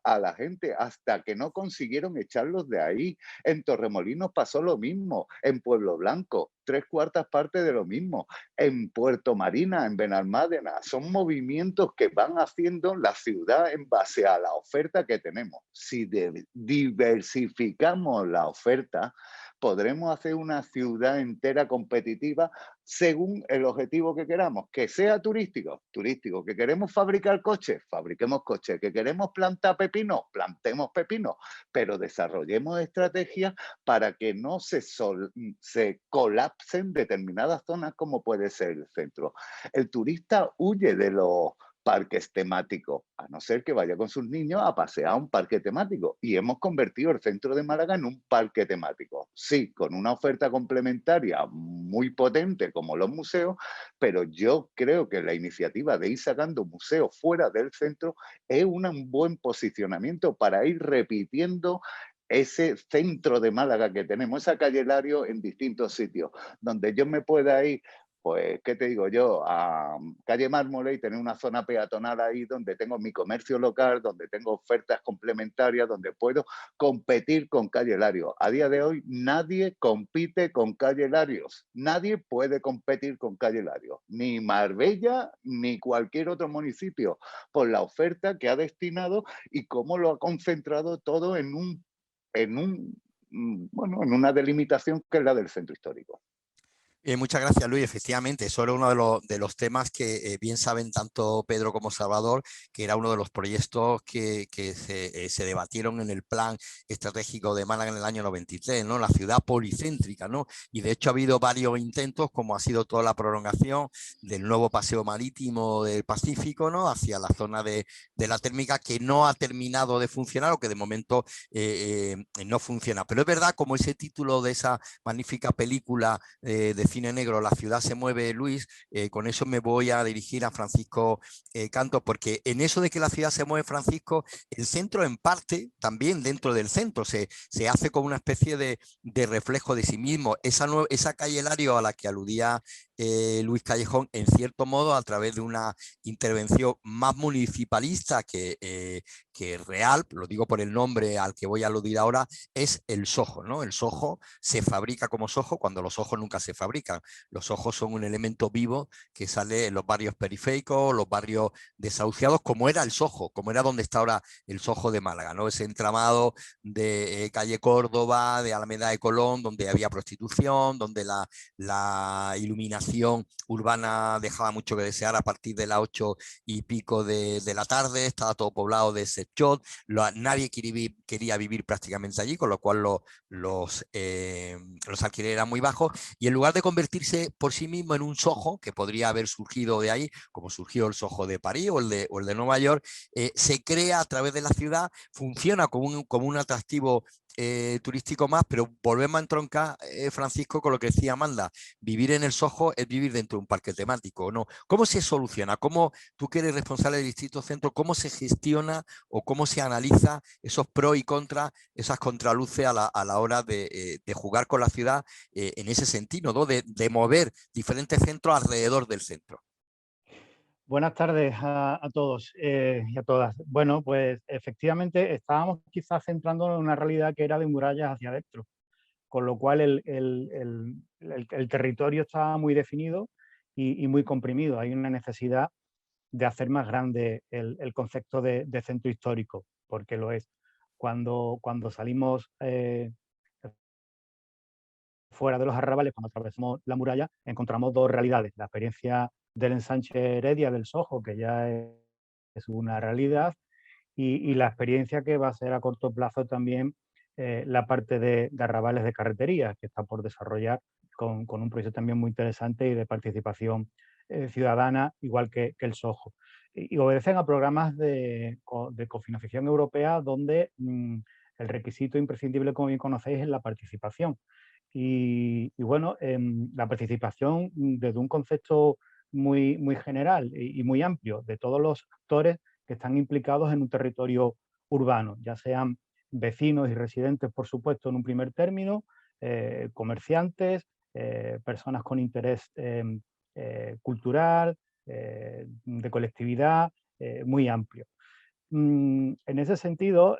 a la gente hasta que no consiguieron echarlos de ahí. En Torremolinos pasó lo mismo, en Pueblo Blanco, 3/4 partes de lo mismo, en Puerto Marina, en Benalmádena. Son movimientos que van haciendo la ciudad en base a la oferta que tenemos. Si diversificamos la oferta, podremos hacer una ciudad entera competitiva según el objetivo que queramos, que sea turístico, turístico, que queremos fabricar coches, fabriquemos coches, que queremos plantar pepinos, plantemos pepinos, pero desarrollemos estrategias para que no se colapsen determinadas zonas como puede ser el centro. El turista huye de los parques temáticos, a no ser que vaya con sus niños a pasear a un parque temático. Y hemos convertido el centro de Málaga en un parque temático. Sí, con una oferta complementaria muy potente como los museos, pero yo creo que la iniciativa de ir sacando museos fuera del centro es un buen posicionamiento para ir repitiendo ese centro de Málaga que tenemos, esa calle Lario en distintos sitios, donde yo me pueda ir, pues, ¿qué te digo yo? A calle Mármol y tener una zona peatonal ahí donde tengo mi comercio local, donde tengo ofertas complementarias, donde puedo competir con calle Lario. A día de hoy nadie compite con calle Larios, nadie puede competir con calle Lario, ni Marbella ni cualquier otro municipio, por la oferta que ha destinado y cómo lo ha concentrado todo en una delimitación que es la del centro histórico. Muchas gracias, Luis. Efectivamente, eso era uno de los temas que bien saben tanto Pedro como Salvador, que era uno de los proyectos que se debatieron en el plan estratégico de Málaga en el año 93, ¿no? La ciudad policéntrica, ¿no? Y de hecho ha habido varios intentos, como ha sido toda la prolongación del nuevo paseo marítimo del Pacífico, ¿no? Hacia la zona de la térmica, que no ha terminado de funcionar o que de momento no funciona. Pero es verdad, como ese título de esa magnífica película de cine negro, La ciudad se mueve, Luis, con eso me voy a dirigir a Francisco Cantos, porque en eso de que la ciudad se mueve, Francisco, el centro en parte, también dentro del centro, se hace como una especie de reflejo de sí mismo. Esa calle Lario a la que aludía Luis Callejón, en cierto modo, a través de una intervención más municipalista que real, lo digo por el nombre al que voy a aludir ahora, es el Soho, ¿no? El Soho se fabrica como Soho cuando los ojos nunca se fabrican. Los ojos son un elemento vivo que sale en los barrios periféricos, los barrios desahuciados, como era el Soho, como era donde está ahora el Soho de Málaga, ¿no? Ese entramado de calle Córdoba, de Alameda de Colón, donde había prostitución, donde la iluminación urbana dejaba mucho que desear a partir de las 8 y pico de la tarde, estaba todo poblado de sex shop, nadie quería vivir prácticamente allí, con lo cual los alquileres eran muy bajos, y en lugar de convertirse por sí mismo en un Soho, que podría haber surgido de ahí, como surgió el Soho de París o el de Nueva York, se crea a través de la ciudad, funciona como un atractivo turístico más, pero volvemos a entroncar, Francisco, con lo que decía Amanda, vivir en el Soho es vivir dentro de un parque temático, ¿no? ¿Cómo se soluciona? ¿Cómo tú que eres responsable del Distrito Centro, cómo se gestiona o cómo se analiza esos pros y contras, esas contraluces a la hora de jugar con la ciudad en ese sentido, ¿no? De mover diferentes centros alrededor del centro? Buenas tardes a todos y a todas. Bueno, pues efectivamente estábamos quizás centrándonos en una realidad que era de murallas hacia adentro, con lo cual el territorio estaba muy definido y muy comprimido. Hay una necesidad de hacer más grande el concepto de centro histórico, porque lo es. Cuando salimos fuera de los arrabales, cuando atravesamos la muralla, encontramos dos realidades. La experiencia del ensanche Heredia del Sojo, que ya es una realidad, y la experiencia que va a ser a corto plazo también la parte de arrabales de carretería, que está por desarrollar con un proyecto también muy interesante y de participación ciudadana, igual que el Sojo. Y obedecen a programas de cofinanciación europea donde el requisito imprescindible, como bien conocéis, es la participación. Y bueno, la participación desde un concepto muy general y muy amplio de todos los actores que están implicados en un territorio urbano, ya sean vecinos y residentes, por supuesto, en un primer término, comerciantes, personas con interés cultural, de colectividad, muy amplio. En ese sentido,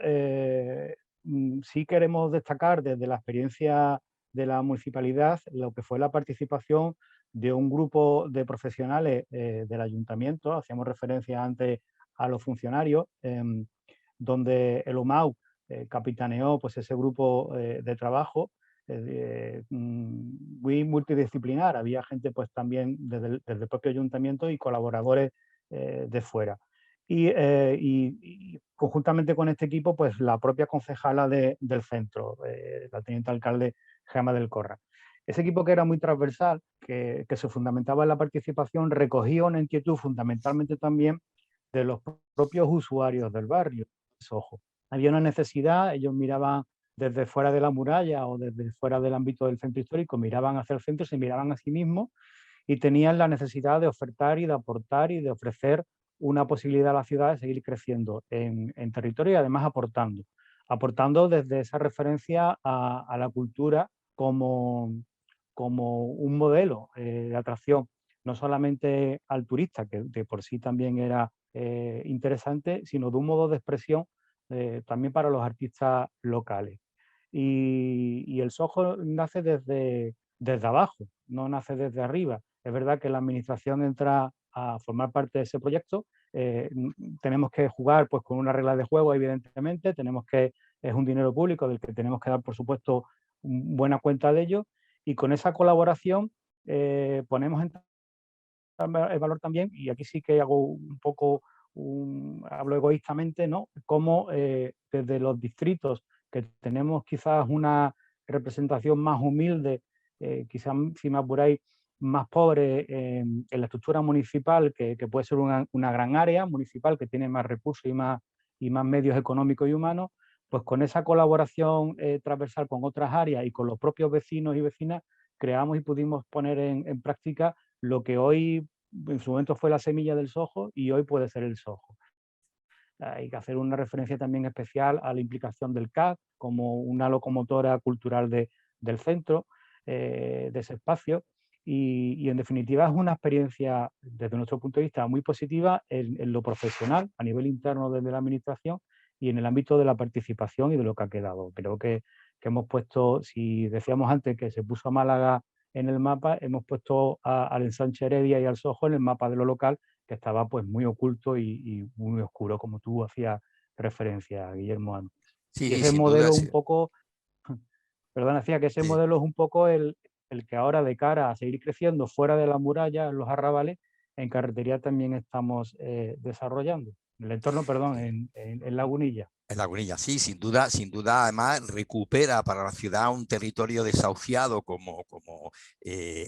sí queremos destacar desde la experiencia de la municipalidad lo que fue la participación de un grupo de profesionales del ayuntamiento. Hacíamos referencia antes a los funcionarios, donde el OMAU capitaneó pues, ese grupo de trabajo muy multidisciplinar. Había gente pues, también desde el propio ayuntamiento y colaboradores de fuera. Y conjuntamente con este equipo, pues la propia concejala del centro, la teniente alcalde Gemma del Corral. Ese equipo, que era muy transversal, que se fundamentaba en la participación, recogía una inquietud fundamentalmente también de los propios usuarios del barrio. Ojo, había una necesidad, ellos miraban desde fuera de la muralla o desde fuera del ámbito del centro histórico, miraban hacia el centro, se miraban a sí mismos y tenían la necesidad de ofertar y de aportar y de ofrecer una posibilidad a la ciudad de seguir creciendo en territorio y además aportando desde esa referencia a la cultura como un modelo de atracción, no solamente al turista, que de por sí también era interesante, sino de un modo de expresión también para los artistas locales. Y el Soho nace desde abajo, no nace desde arriba. Es verdad que la administración entra a formar parte de ese proyecto. Tenemos que jugar pues, con una regla de juego, evidentemente. Es un dinero público del que tenemos que dar, por supuesto, buena cuenta de ello. Y con esa colaboración ponemos en valor también, y aquí sí que hago un poco, hablo egoístamente, ¿no? Cómo desde los distritos que tenemos quizás una representación más humilde, quizás, si me apuráis, más pobre en la estructura municipal, que puede ser una gran área municipal que tiene más recursos y más medios económicos y humanos, pues con esa colaboración transversal con otras áreas y con los propios vecinos y vecinas, creamos y pudimos poner en práctica lo que hoy en su momento fue la semilla del Soho y hoy puede ser el Soho. Hay que hacer una referencia también especial a la implicación del CAD como una locomotora cultural del centro, de ese espacio. Y en definitiva es una experiencia, desde nuestro punto de vista, muy positiva en lo profesional, a nivel interno desde la administración y en el ámbito de la participación y de lo que ha quedado. Creo que hemos puesto, si decíamos antes que se puso a Málaga en el mapa, hemos puesto al ensanche Heredia y al Soho en el mapa de lo local, que estaba pues muy oculto y muy oscuro, como tú hacías referencia, Guillermo, antes. Y Sí, ese sin duda, modelo sí. un poco, perdón, decía que ese Sí. modelo es un poco el que ahora, de cara a seguir creciendo fuera de la muralla, en los arrabales, en carretería también estamos desarrollando. En el entorno, perdón, en Lagunilla. En Lagunilla, sí, sin duda, además recupera para la ciudad un territorio desahuciado como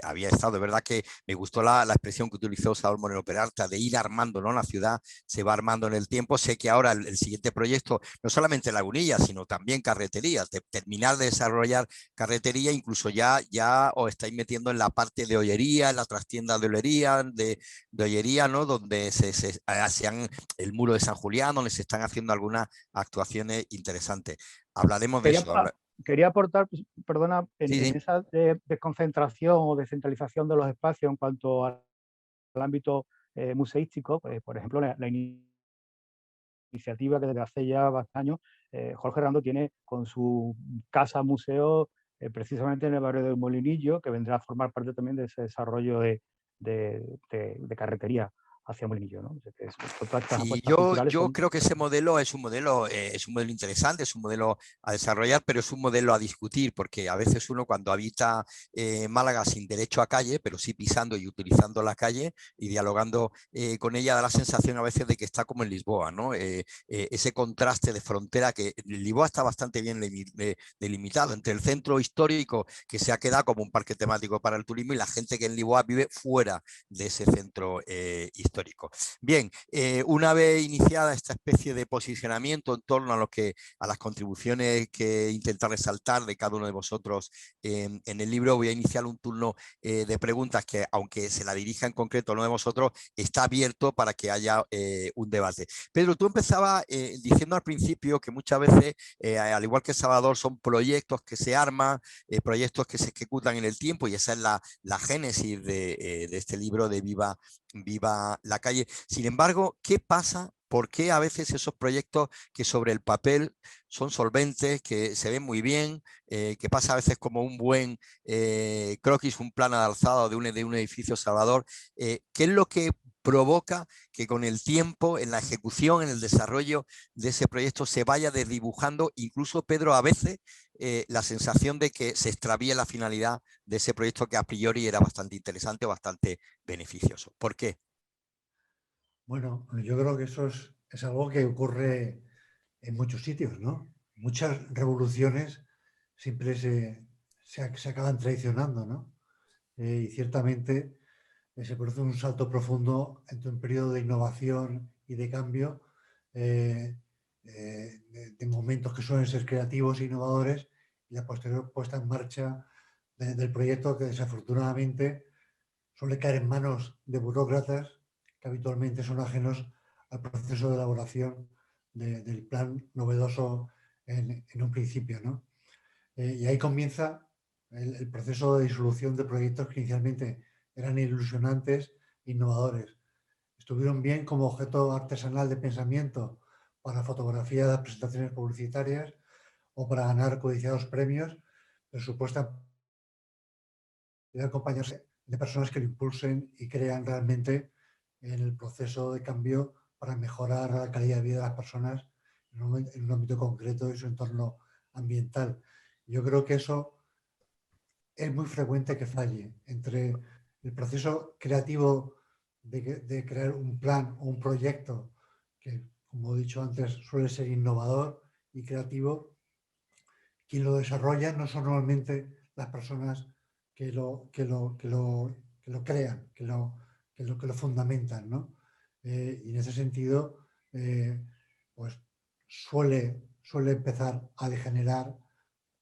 había estado. De verdad que me gustó la expresión que utilizó Saúl Moreno Peralta de ir armando, ¿no? La ciudad se va armando en el tiempo. Sé que ahora el siguiente proyecto, no solamente Lagunilla, sino también carreterías, de terminar de desarrollar carretería, incluso ya os estáis metiendo en la parte de ollería, en la trastienda de ollería, ¿no? Donde se han el muro de San Julián, donde se están haciendo algunas actuaciones interesantes. Hablaremos de eso. Quería aportar, pues, perdona, en esa desconcentración o descentralización de los espacios en cuanto al ámbito museístico, pues, por ejemplo, la iniciativa que desde hace ya bastantes años Jorge Rando tiene con su casa museo precisamente en el barrio del Molinillo, que vendrá a formar parte también de ese desarrollo de carretería hacia Molinillo, ¿no? O sea, que todas estas Sí, apuestas culturales yo son... creo que ese modelo es un modelo interesante, es un modelo a desarrollar, pero es un modelo a discutir, porque a veces uno cuando habita Málaga sin derecho a calle, pero sí pisando y utilizando la calle y dialogando con ella, da la sensación a veces de que está como en Lisboa, ¿no? Ese contraste de frontera que Lisboa está bastante bien delimitado entre el centro histórico, que se ha quedado como un parque temático para el turismo, y la gente que en Lisboa vive fuera de ese centro histórico. Bien, una vez iniciada esta especie de posicionamiento en torno a las contribuciones que intenta resaltar de cada uno de vosotros en el libro, voy a iniciar un turno de preguntas que, aunque se la dirija en concreto a uno de vosotros, está abierto para que haya un debate. Pedro, tú empezabas diciendo al principio que muchas veces, al igual que Salvador, son proyectos que se arman, proyectos que se ejecutan en el tiempo, y esa es la génesis de este libro de Viva la calle. Sin embargo, ¿qué pasa? ¿Por qué a veces esos proyectos que sobre el papel son solventes, que se ven muy bien, que pasa a veces como un buen croquis, un plano de alzado de un edificio Salvador, qué es lo que provoca que con el tiempo, en la ejecución, en el desarrollo de ese proyecto se vaya desdibujando, incluso, Pedro, a veces la sensación de que se extravíe la finalidad de ese proyecto que a priori era bastante interesante o bastante beneficioso? ¿Por qué? Bueno, yo creo que eso es algo que ocurre en muchos sitios, ¿no? Muchas revoluciones siempre se acaban traicionando, ¿no? Y ciertamente se produce un salto profundo entre un periodo de innovación y de cambio, de momentos que suelen ser creativos e innovadores, y la posterior puesta en marcha del proyecto, que desafortunadamente suele caer en manos de burócratas que habitualmente son ajenos al proceso de elaboración del plan novedoso en un principio, ¿no? Y ahí comienza el proceso de disolución de proyectos que inicialmente eran ilusionantes, innovadores. Estuvieron bien como objeto artesanal de pensamiento para fotografía de presentaciones publicitarias o para ganar codiciados premios, pero supuestamente debe acompañarse de personas que lo impulsen y crean realmente en el proceso de cambio para mejorar la calidad de vida de las personas en un ámbito concreto y su entorno ambiental. Yo creo que eso es muy frecuente que falle entre el proceso creativo de crear un plan o un proyecto que, como he dicho antes, suele ser innovador y creativo. Quien lo desarrolla no son normalmente las personas que lo crean, que lo fundamentan, ¿no? Y en ese sentido, pues suele empezar a degenerar,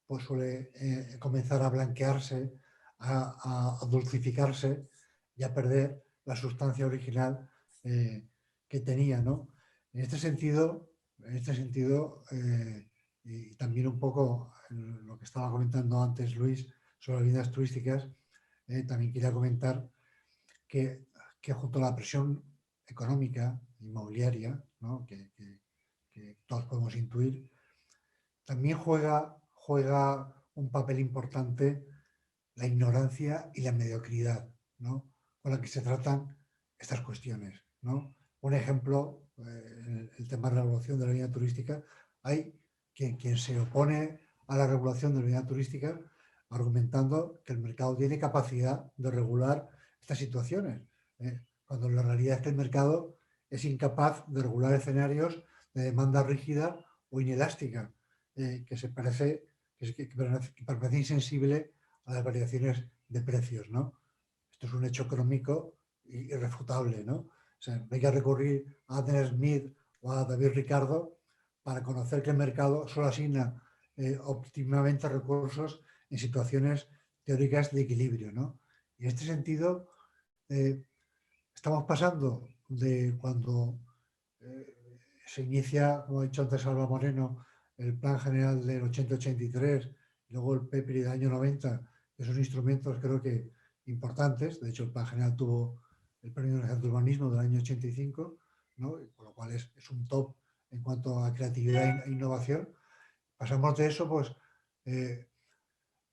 pues suele comenzar a blanquearse, a dulcificarse y a perder la sustancia original que tenía, ¿no? En este sentido, y también un poco lo que estaba comentando antes Luis sobre las viviendas turísticas, también quería comentar que junto a la presión económica, inmobiliaria, ¿no? que todos podemos intuir, también juega un papel importante la ignorancia y la mediocridad, ¿no? Con la que se tratan estas cuestiones, ¿no? Un ejemplo, el tema de la regulación de la vivienda turística, hay quien se opone a la regulación de la vivienda turística argumentando que el mercado tiene capacidad de regular estas situaciones, cuando la realidad es que el mercado es incapaz de regular escenarios de demanda rígida o inelástica, que permanece insensible a las variaciones de precios, ¿no? Esto es un hecho económico irrefutable, ¿no? O sea, no hay que recurrir a Adam Smith o a David Ricardo para conocer que el mercado solo asigna óptimamente recursos en situaciones teóricas de equilibrio, ¿no? Y en este sentido, estamos pasando de cuando se inicia, como ha dicho antes Alba Moreno, el Plan General del 80-83, luego el PEPRI del año 90, que son instrumentos creo que importantes. De hecho, el Plan General tuvo el Premio Nacional de Urbanismo del año 85, ¿no? Con lo cual es un top en cuanto a creatividad e innovación. Pasamos de eso pues,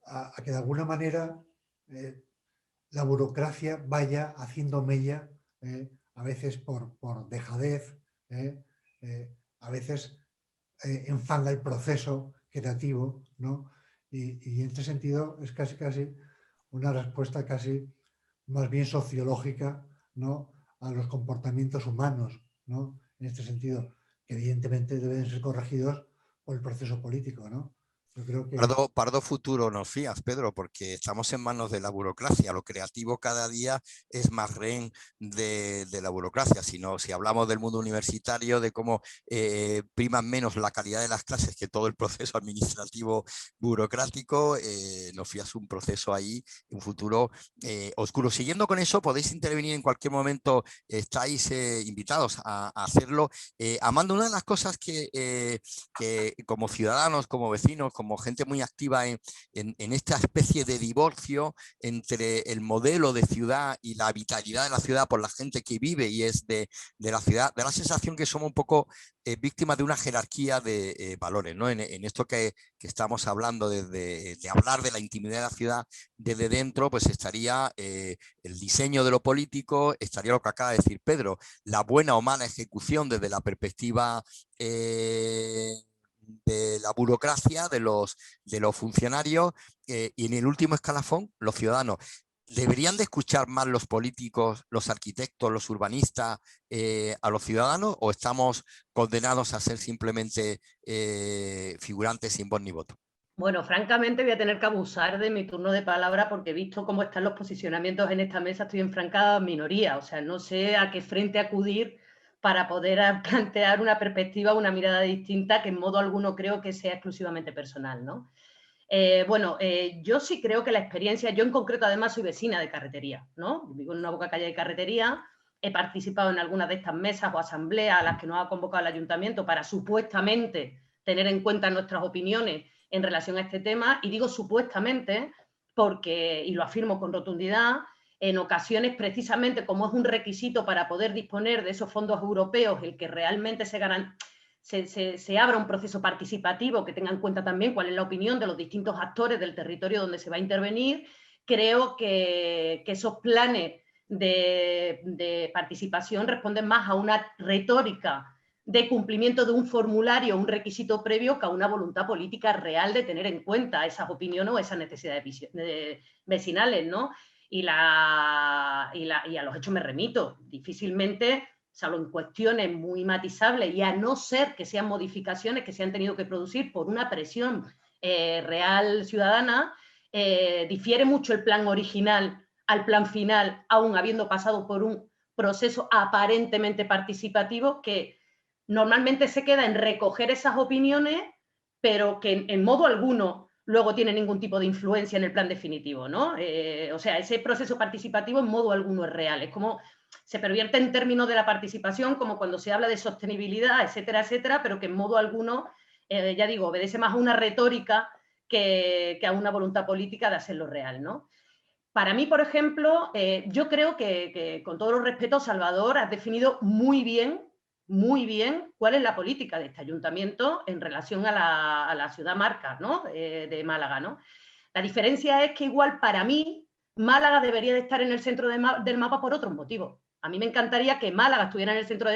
a que de alguna manera la burocracia vaya haciendo mella a veces por dejadez, a veces enfanga el proceso creativo, ¿no? Y en este sentido es casi una respuesta casi más bien sociológica, ¿no?, a los comportamientos humanos, ¿no?, en este sentido, que evidentemente deben ser corregidos por el proceso político, ¿no? Yo creo que... Pardo futuro nos fías, Pedro, porque estamos en manos de la burocracia. Lo creativo cada día es más rehén de la burocracia. Si hablamos del mundo universitario, de cómo priman menos la calidad de las clases que todo el proceso administrativo burocrático, nos fías un proceso ahí, un futuro oscuro. Siguiendo con eso, podéis intervenir en cualquier momento, estáis invitados a hacerlo. Amanda, una de las cosas que como ciudadanos, como vecinos, como gente muy activa en esta especie de divorcio entre el modelo de ciudad y la vitalidad de la ciudad por la gente que vive y es de la ciudad, da la sensación que somos un poco víctimas de una jerarquía de valores, ¿no? En esto que estamos hablando, de hablar de la intimidad de la ciudad desde dentro, pues estaría el diseño de lo político, estaría lo que acaba de decir Pedro, la buena o mala ejecución desde la perspectiva de la burocracia, de los funcionarios, y en el último escalafón, los ciudadanos. ¿Deberían de escuchar más los políticos, los arquitectos, los urbanistas a los ciudadanos, o estamos condenados a ser simplemente figurantes sin voz ni voto? Bueno, francamente voy a tener que abusar de mi turno de palabra porque he visto cómo están los posicionamientos en esta mesa, estoy en franca minoría, o sea, no sé a qué frente acudir para poder plantear una perspectiva, una mirada distinta que en modo alguno creo que sea exclusivamente personal, ¿no? Yo sí creo que la experiencia, yo en concreto además soy vecina de Carretería, ¿no? Vivo en una boca calle de Carretería, he participado en algunas de estas mesas o asambleas a las que nos ha convocado el ayuntamiento para supuestamente tener en cuenta nuestras opiniones en relación a este tema, y digo supuestamente porque, y lo afirmo con rotundidad, en ocasiones precisamente como es un requisito para poder disponer de esos fondos europeos, el que realmente se abra un proceso participativo que tenga en cuenta también cuál es la opinión de los distintos actores del territorio donde se va a intervenir, creo que esos planes de participación responden más a una retórica de cumplimiento de un formulario, un requisito previo, que a una voluntad política real de tener en cuenta esas opiniones o esas necesidades vecinales, ¿no? Y a los hechos me remito. Difícilmente, salvo en cuestiones muy matizables, y a no ser que sean modificaciones que se han tenido que producir por una presión real ciudadana, difiere mucho el plan original al plan final, aún habiendo pasado por un proceso aparentemente participativo que normalmente se queda en recoger esas opiniones, pero que en modo alguno luego tiene ningún tipo de influencia en el plan definitivo, ¿no? O sea, ese proceso participativo en modo alguno es real. Es como se pervierte en términos de la participación, como cuando se habla de sostenibilidad, etcétera, etcétera, pero que en modo alguno, ya digo, obedece más a una retórica que a una voluntad política de hacerlo real, ¿no? Para mí, por ejemplo, yo creo que, con todo el respeto, Salvador, has definido muy bien cuál es la política de este ayuntamiento en relación a la ciudad marca, ¿no? De Málaga, ¿no? La diferencia es que igual para mí Málaga debería de estar en el centro del mapa por otros motivos. A mí me encantaría que Málaga estuviera en el centro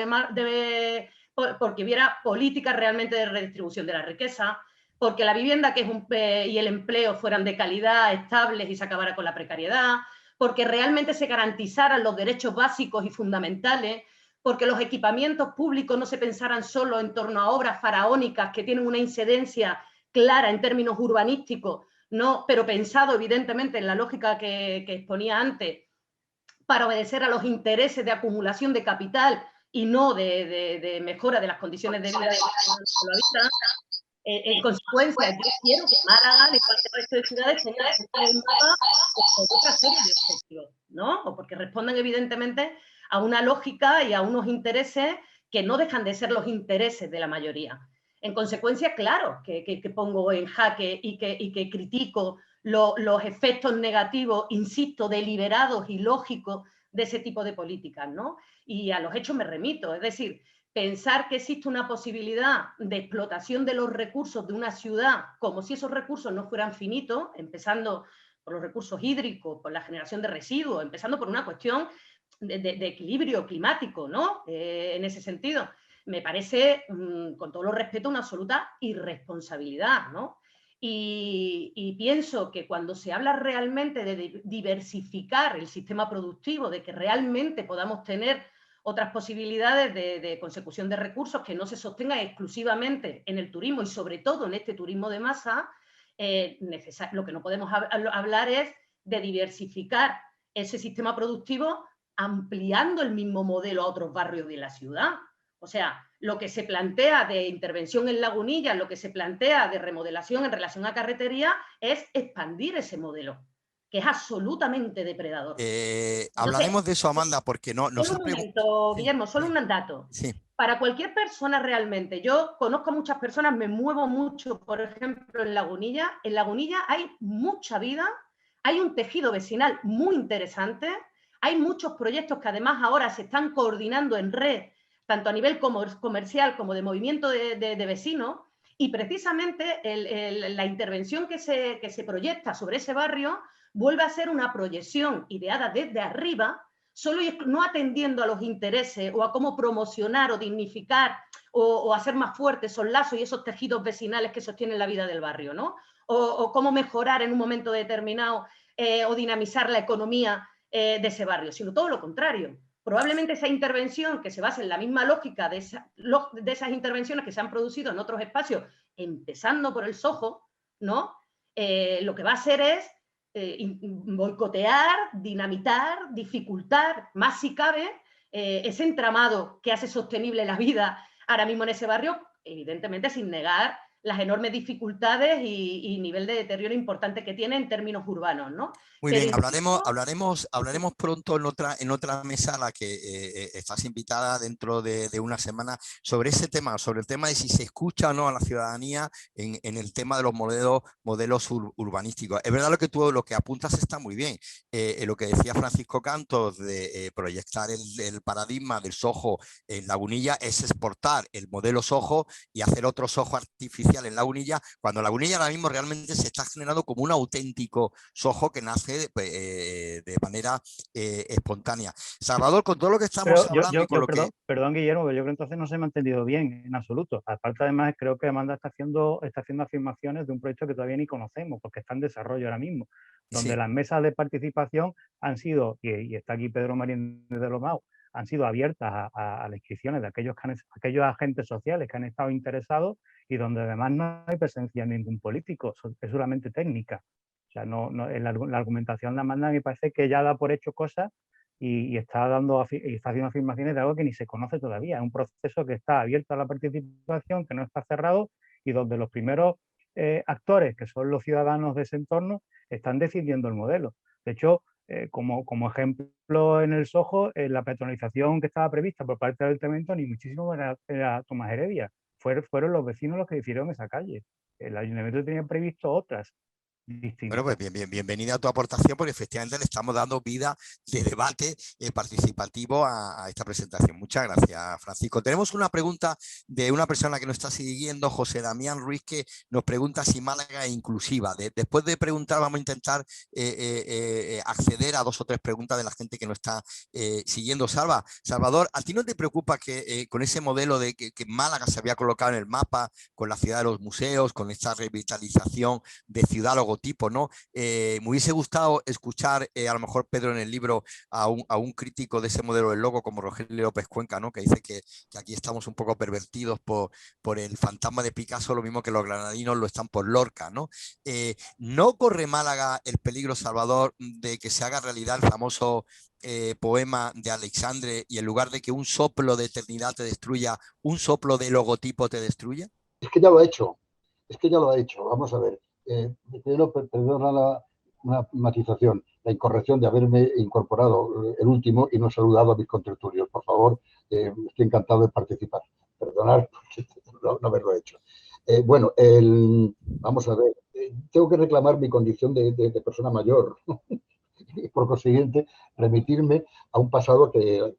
porque hubiera políticas realmente de redistribución de la riqueza, porque la vivienda y el empleo fueran de calidad, estables y se acabara con la precariedad, porque realmente se garantizaran los derechos básicos y fundamentales, porque los equipamientos públicos no se pensaran solo en torno a obras faraónicas que tienen una incidencia clara en términos urbanísticos, no, pero pensado evidentemente en la lógica que exponía antes, para obedecer a los intereses de acumulación de capital y no de mejora de las condiciones de vida de los ciudadanos. En consecuencia, yo quiero que Málaga, al igual que el resto de ciudades, tenga el mapa con otra serie de objetivos, ¿no? O porque responden evidentemente a una lógica y a unos intereses que no dejan de ser los intereses de la mayoría. En consecuencia, claro, que pongo en jaque y que critico los efectos negativos, insisto, deliberados y lógicos de ese tipo de políticas, ¿no? Y a los hechos me remito, es decir, pensar que existe una posibilidad de explotación de los recursos de una ciudad como si esos recursos no fueran finitos, empezando por los recursos hídricos, por la generación de residuos, empezando por una cuestión de equilibrio climático, ¿no? En ese sentido. Me parece, con todo lo respeto, una absoluta irresponsabilidad, ¿no? Y pienso que cuando se habla realmente de diversificar el sistema productivo, de que realmente podamos tener otras posibilidades de consecución de recursos que no se sostengan exclusivamente en el turismo y sobre todo en este turismo de masa, lo que no podemos hablar es de diversificar ese sistema productivo ampliando el mismo modelo a otros barrios de la ciudad. O sea, lo que se plantea de intervención en Lagunillas, lo que se plantea de remodelación en relación a carretería es expandir ese modelo, que es absolutamente depredador. Hablaremos de eso, Amanda, porque no Solo un momento, Guillermo, solo un dato. Sí. Para cualquier persona realmente, yo conozco a muchas personas, me muevo mucho, por ejemplo, en Lagunillas. En Lagunillas hay mucha vida, hay un tejido vecinal muy interesante, hay muchos proyectos que además ahora se están coordinando en red, tanto a nivel comercial como de movimiento de vecinos, y precisamente la intervención que se proyecta sobre ese barrio vuelve a ser una proyección ideada desde arriba, solo y no atendiendo a los intereses o a cómo promocionar o dignificar o hacer más fuertes esos lazos y esos tejidos vecinales que sostienen la vida del barrio, ¿no? O cómo mejorar en un momento determinado o dinamizar la economía de ese barrio, sino todo lo contrario. Probablemente esa intervención que se basa en la misma lógica de esas intervenciones que se han producido en otros espacios, empezando por el Soho, ¿no? Lo que va a hacer es boicotear, dinamitar, dificultar, más si cabe, ese entramado que hace sostenible la vida ahora mismo en ese barrio, evidentemente sin negar las enormes dificultades y nivel de deterioro importante que tiene en términos urbanos, ¿no? Muy Pero bien, incluso... hablaremos pronto en otra mesa a la que estás invitada dentro de una semana sobre ese tema, sobre el tema de si se escucha o no a la ciudadanía en el tema de los modelos urbanísticos. Es verdad lo que apuntas está muy bien. Lo que decía Francisco Cantos de proyectar el paradigma del Soho en Lagunilla es exportar el modelo Soho y hacer otro Soho artificial en Lagunilla, cuando Lagunilla ahora mismo realmente se está generando como un auténtico Soho que nace de manera espontánea. Salvador, con todo lo que estamos hablando y con lo que... Perdón, Guillermo, pero yo creo que entonces no se me ha entendido bien en absoluto. Aparte, además, creo que Amanda está haciendo afirmaciones de un proyecto que todavía ni conocemos, porque está en desarrollo ahora mismo, donde las mesas de participación han sido, y está aquí Pedro Marín de Lomau, han sido abiertas a las inscripciones de aquellos agentes sociales que han estado interesados y donde además no hay presencia de ningún político, es solamente técnica. O sea, la argumentación de Amanda me parece que ya da por hecho cosas y está haciendo afirmaciones de algo que ni se conoce todavía. Es un proceso que está abierto a la participación, que no está cerrado y donde los primeros actores, que son los ciudadanos de ese entorno, están decidiendo el modelo. De hecho, como ejemplo en el Soho, la peatonalización que estaba prevista por parte del Ayuntamiento ni muchísimo era Tomás Heredia. Fueron los vecinos los que decidieron esa calle. El Ayuntamiento tenía previsto otras. Bueno, pues bienvenida a tu aportación, porque efectivamente le estamos dando vida de debate participativo a esta presentación. Muchas gracias, Francisco. Tenemos una pregunta de una persona que nos está siguiendo, José Damián Ruiz, que nos pregunta si Málaga es inclusiva. Después de preguntar, vamos a intentar acceder a 2 o 3 preguntas de la gente que nos está siguiendo. Salvador, ¿a ti no te preocupa que con ese modelo de que Málaga se había colocado en el mapa, con la ciudad de los museos, con esta revitalización de ciudad logotipo, ¿no? Me hubiese gustado escuchar a lo mejor, Pedro, en el libro a un crítico de ese modelo del logo como Rogelio López Cuenca, ¿no? Que dice que aquí estamos un poco pervertidos por el fantasma de Picasso, lo mismo que los granadinos lo están por Lorca, ¿no? ¿No corre Málaga el peligro, Salvador, de que se haga realidad el famoso poema de Alexandre y en lugar de que un soplo de eternidad te destruya, un soplo de logotipo te destruya? Es que ya lo ha hecho, vamos a ver. Primero, perdona una matización, la incorrección de haberme incorporado el último y no saludado a mis contertulios. Por favor, estoy encantado de participar. Perdonar por no haberlo hecho. Bueno, vamos a ver, tengo que reclamar mi condición de persona mayor y por consiguiente remitirme a un pasado que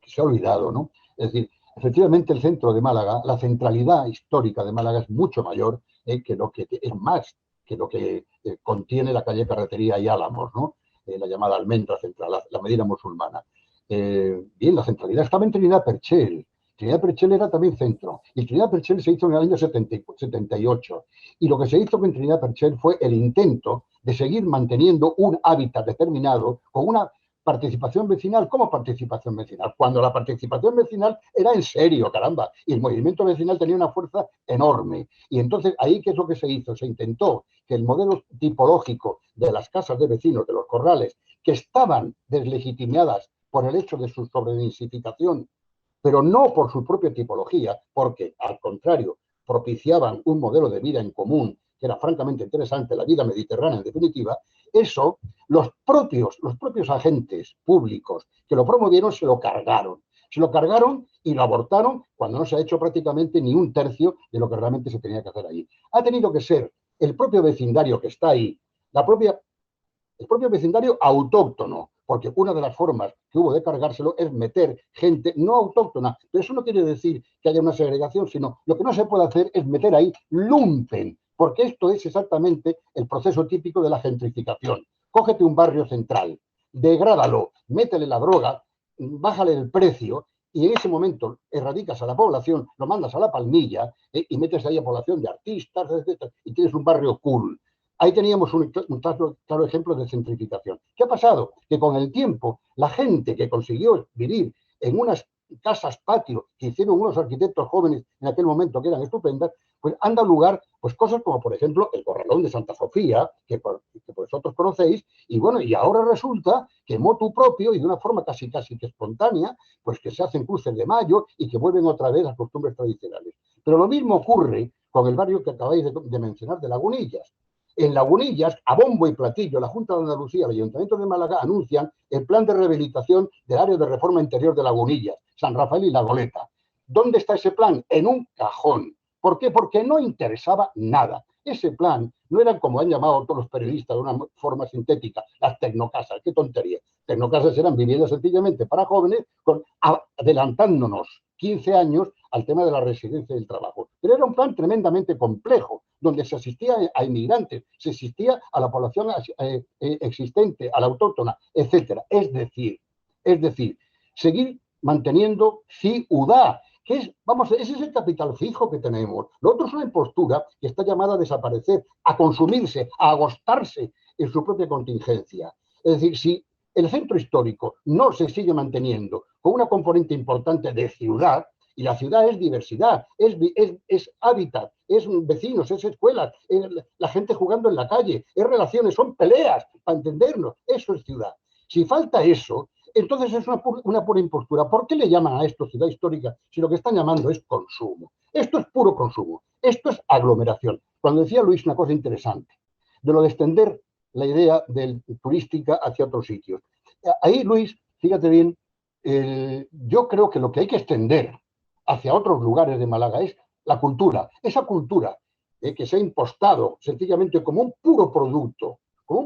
se ha olvidado, ¿no? Es decir, efectivamente el centro de Málaga, la centralidad histórica de Málaga es mucho mayor que lo que es más que lo que contiene la calle Carretería y Álamos, ¿no? la llamada almendra central, la Medina musulmana. Bien, la centralidad estaba en Trinidad Perchel. Trinidad Perchel era también centro. Y Trinidad Perchel se hizo en el año 78. Y lo que se hizo con Trinidad Perchel fue el intento de seguir manteniendo un hábitat determinado con una participación vecinal. ¿Cómo participación vecinal? Cuando la participación vecinal era en serio, caramba, y el movimiento vecinal tenía una fuerza enorme. Y entonces, ahí, ¿qué es lo que se hizo? Se intentó que el modelo tipológico de las casas de vecinos, de los corrales, que estaban deslegitimadas por el hecho de su sobredensificación, pero no por su propia tipología, porque, al contrario, propiciaban un modelo de vida en común que era francamente interesante, la vida mediterránea en definitiva, eso los propios agentes públicos que lo promovieron se lo cargaron y lo abortaron cuando no se ha hecho prácticamente ni un tercio de lo que realmente se tenía que hacer ahí. Ha tenido que ser el propio vecindario que está ahí, el propio vecindario autóctono, porque una de las formas que hubo de cargárselo es meter gente no autóctona, pero eso no quiere decir que haya una segregación, sino lo que no se puede hacer es meter ahí lumpen, porque esto es exactamente el proceso típico de la gentrificación. Cógete un barrio central, degrádalo, métele la droga, bájale el precio y en ese momento erradicas a la población, lo mandas a la palmilla y metes ahí a población de artistas, etc. Y tienes un barrio cool. Ahí teníamos un claro ejemplo de gentrificación. ¿Qué ha pasado? Que con el tiempo la gente que consiguió vivir en unas casas patio que hicieron unos arquitectos jóvenes en aquel momento que eran estupendas, pues han dado lugar pues cosas como por ejemplo el Corralón de Santa Sofía, que vosotros conocéis, y bueno, y ahora resulta que motu propio y de una forma casi que espontánea, pues que se hacen cruces de mayo y que vuelven otra vez las costumbres tradicionales. Pero lo mismo ocurre con el barrio que acabáis de mencionar de Lagunillas. En Lagunillas, a bombo y platillo, la Junta de Andalucía, el Ayuntamiento de Málaga anuncian el plan de rehabilitación del área de reforma interior de Lagunillas, San Rafael y La Goleta. ¿Dónde está ese plan? En un cajón. ¿Por qué? Porque no interesaba nada. Ese plan no eran, como han llamado todos los periodistas de una forma sintética, las tecnocasas. ¡Qué tontería! Tecnocasas eran viviendas sencillamente para jóvenes, adelantándonos 15 años al tema de la residencia y el trabajo. Pero era un plan tremendamente complejo, donde se asistía a inmigrantes, se asistía a la población existente, a la autóctona, etcétera. Es decir, seguir manteniendo ciudad, que es, vamos, ese es el capital fijo que tenemos. Lo otro es una impostura que está llamada a desaparecer, a consumirse, a agostarse en su propia contingencia. Es decir, si el centro histórico no se sigue manteniendo con una componente importante de ciudad, y la ciudad es diversidad, es hábitat, es vecinos, es escuelas, es la gente jugando en la calle, es relaciones, son peleas, para entendernos, eso es ciudad. Si falta eso, entonces es una pura impostura. ¿Por qué le llaman a esto ciudad histórica si lo que están llamando es consumo? Esto es puro consumo, esto es aglomeración. Cuando decía Luis una cosa interesante, de lo de extender la idea del turística hacia otros sitios. Ahí, Luis, fíjate bien, yo creo que lo que hay que extender hacia otros lugares de Málaga es la cultura, esa cultura que se ha impostado sencillamente como un puro producto, como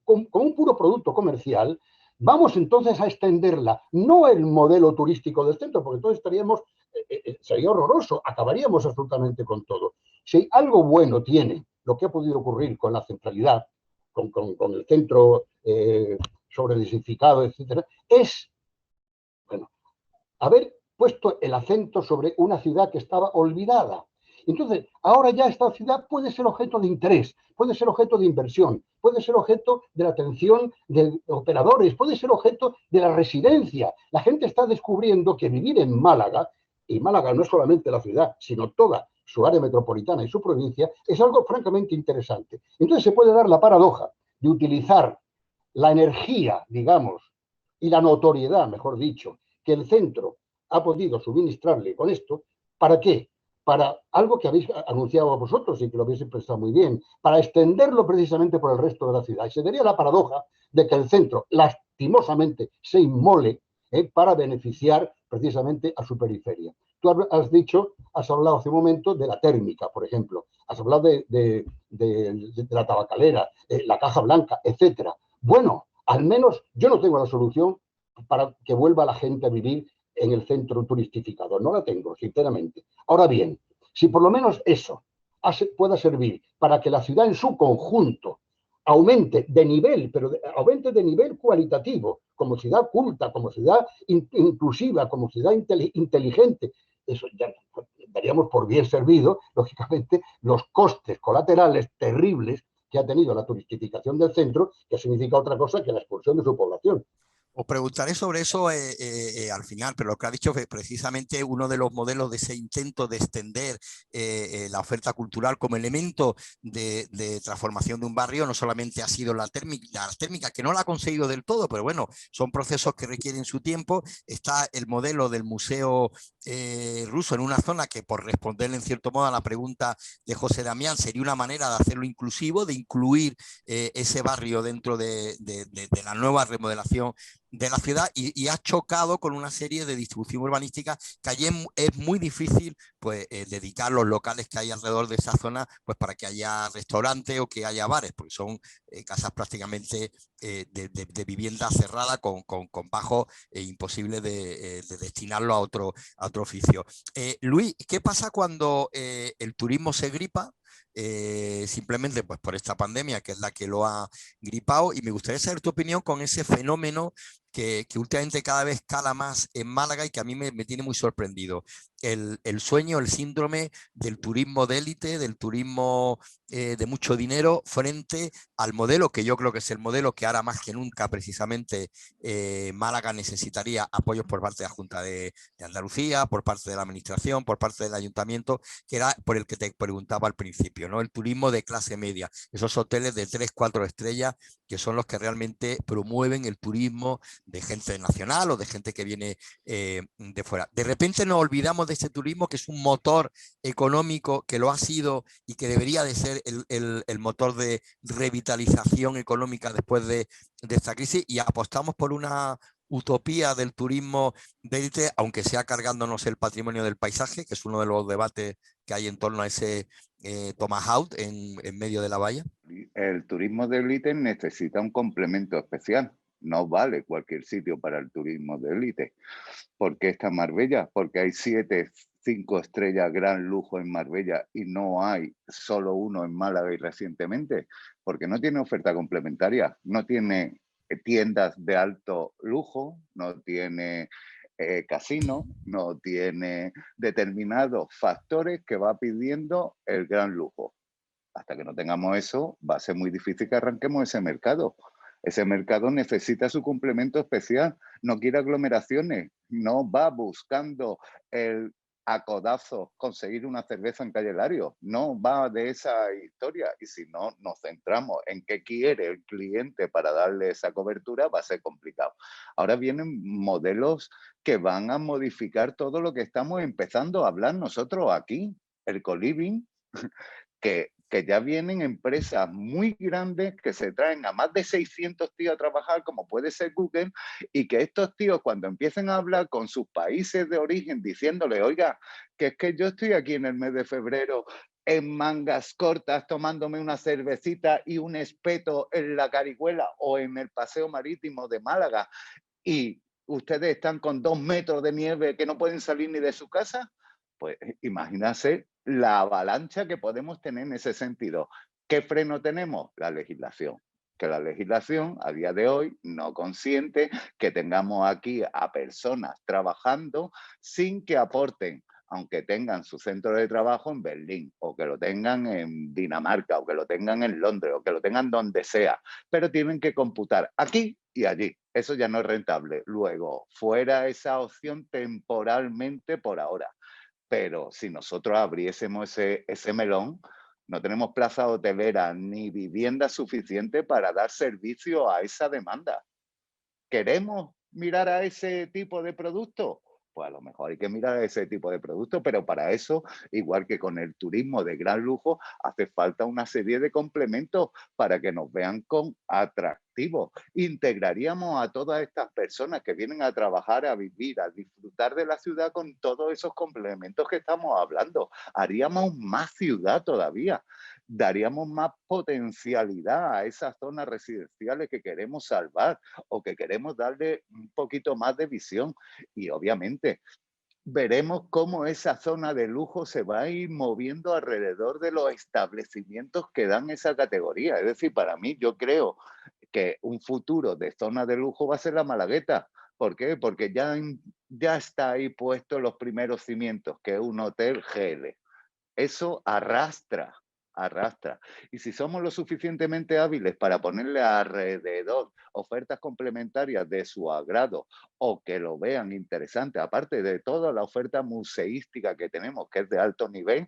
un puro producto comercial. Vamos entonces a extenderla, no el modelo turístico del centro, porque entonces sería horroroso, acabaríamos absolutamente con todo. Si algo bueno tiene lo que ha podido ocurrir con la centralidad, con el centro sobredensificado, etcétera, es, bueno, haber puesto el acento sobre una ciudad que estaba olvidada. Entonces, ahora ya esta ciudad puede ser objeto de interés, puede ser objeto de inversión, puede ser objeto de la atención de operadores, puede ser objeto de la residencia. La gente está descubriendo que vivir en Málaga, y Málaga no es solamente la ciudad, sino toda su área metropolitana y su provincia, es algo francamente interesante. Entonces se puede dar la paradoja de utilizar la energía, digamos, y la notoriedad, mejor dicho, que el centro ha podido suministrarle con esto. ¿Para qué? Para algo que habéis anunciado vosotros y que lo habéis expresado muy bien, para extenderlo precisamente por el resto de la ciudad. Y se daría la paradoja de que el centro, lastimosamente, se inmole para beneficiar precisamente a su periferia. Tú has hablado hace un momento de la térmica, por ejemplo, has hablado de la tabacalera, la caja blanca, etcétera. Bueno, al menos yo no tengo la solución para que vuelva la gente a vivir en el centro turistificado. No la tengo, sinceramente. Ahora bien, si por lo menos eso pueda servir para que la ciudad en su conjunto aumente de nivel, pero aumente de nivel cualitativo, como ciudad culta, como ciudad inclusiva, como ciudad inteligente. Eso ya daríamos por bien servido, lógicamente, los costes colaterales terribles que ha tenido la turistificación del centro, que significa otra cosa que la expulsión de su población. Os preguntaré sobre eso al final, pero lo que ha dicho es precisamente uno de los modelos de ese intento de extender la oferta cultural como elemento de transformación de un barrio, no solamente ha sido la térmica, que no la ha conseguido del todo, pero bueno, son procesos que requieren su tiempo. Está el modelo del museo ruso en una zona que, por responderle en cierto modo a la pregunta de José Damián, sería una manera de hacerlo inclusivo, de incluir ese barrio dentro de la nueva remodelación de la ciudad y ha chocado con una serie de distribución urbanística que allí es muy difícil pues, dedicar los locales que hay alrededor de esa zona pues, para que haya restaurantes o que haya bares, porque son casas prácticamente de vivienda cerrada con bajo imposible de destinarlo a otro oficio. Luis, ¿qué pasa cuando el turismo se gripa? Simplemente pues por esta pandemia que es la que lo ha gripado, y me gustaría saber tu opinión con ese fenómeno que últimamente cada vez cala más en Málaga y que a mí me tiene muy sorprendido. El sueño, el síndrome del turismo de élite, del turismo de mucho dinero frente al modelo que yo creo que es el modelo que ahora más que nunca precisamente Málaga necesitaría apoyos por parte de la Junta de Andalucía, por parte de la Administración, por parte del Ayuntamiento, que era por el que te preguntaba al principio, ¿no? El turismo de clase media, esos hoteles de 3, 4 estrellas que son los que realmente promueven el turismo de gente nacional o de gente que viene de fuera. De repente nos olvidamos de este turismo que es un motor económico, que lo ha sido y que debería de ser el motor de revitalización económica después de esta crisis, y apostamos por una utopía del turismo de élite, aunque sea cargándonos el patrimonio del paisaje, que es uno de los debates que hay en torno a ese Tomahawk en medio de la bahía. El turismo de élite necesita un complemento especial. No vale cualquier sitio para el turismo de élite. ¿Por qué está Marbella? Porque hay 7, 5 estrellas gran lujo en Marbella y no hay solo uno en Málaga y recientemente, porque no tiene oferta complementaria, no tiene tiendas de alto lujo, no tiene casino, no tiene determinados factores que va pidiendo el gran lujo. Hasta que no tengamos eso, va a ser muy difícil que arranquemos ese mercado. Ese mercado necesita su complemento especial, no quiere aglomeraciones, no va buscando el a codazos conseguir una cerveza en Calle Lario, no va de esa historia. Y si no nos centramos en qué quiere el cliente para darle esa cobertura, va a ser complicado. Ahora vienen modelos que van a modificar todo lo que estamos empezando a hablar nosotros aquí, el co-living, que ya vienen empresas muy grandes que se traen a más de 600 tíos a trabajar, como puede ser Google, y que estos tíos cuando empiecen a hablar con sus países de origen diciéndole, oiga, que es que yo estoy aquí en el mes de febrero en mangas cortas tomándome una cervecita y un espeto en la Carihuela o en el Paseo Marítimo de Málaga y ustedes están con 2 metros de nieve que no pueden salir ni de su casa, pues imagínate la avalancha que podemos tener en ese sentido. ¿Qué freno tenemos? La legislación. Que la legislación a día de hoy no consiente que tengamos aquí a personas trabajando sin que aporten, aunque tengan su centro de trabajo en Berlín, o que lo tengan en Dinamarca, o que lo tengan en Londres, o que lo tengan donde sea, pero tienen que computar aquí y allí. Eso ya no es rentable. Luego, fuera esa opción temporalmente por ahora. Pero si nosotros abriésemos ese melón, no tenemos plaza hotelera ni vivienda suficiente para dar servicio a esa demanda. ¿Queremos mirar a ese tipo de producto? Pues a lo mejor hay que mirar a ese tipo de producto, pero para eso, igual que con el turismo de gran lujo, hace falta una serie de complementos para que nos vean con atractivo. Integraríamos a todas estas personas que vienen a trabajar, a vivir, a disfrutar de la ciudad con todos esos complementos que estamos hablando. Haríamos más ciudad todavía. Daríamos más potencialidad a esas zonas residenciales que queremos salvar o que queremos darle un poquito más de visión. Y obviamente veremos cómo esa zona de lujo se va a ir moviendo alrededor de los establecimientos que dan esa categoría. Es decir, para mí, yo creo que un futuro de zona de lujo va a ser la Malagueta. ¿Por qué? Porque ya está ahí puesto los primeros cimientos, que es un hotel GL. Eso arrastra, arrastra. Y si somos lo suficientemente hábiles para ponerle alrededor ofertas complementarias de su agrado o que lo vean interesante, aparte de toda la oferta museística que tenemos, que es de alto nivel,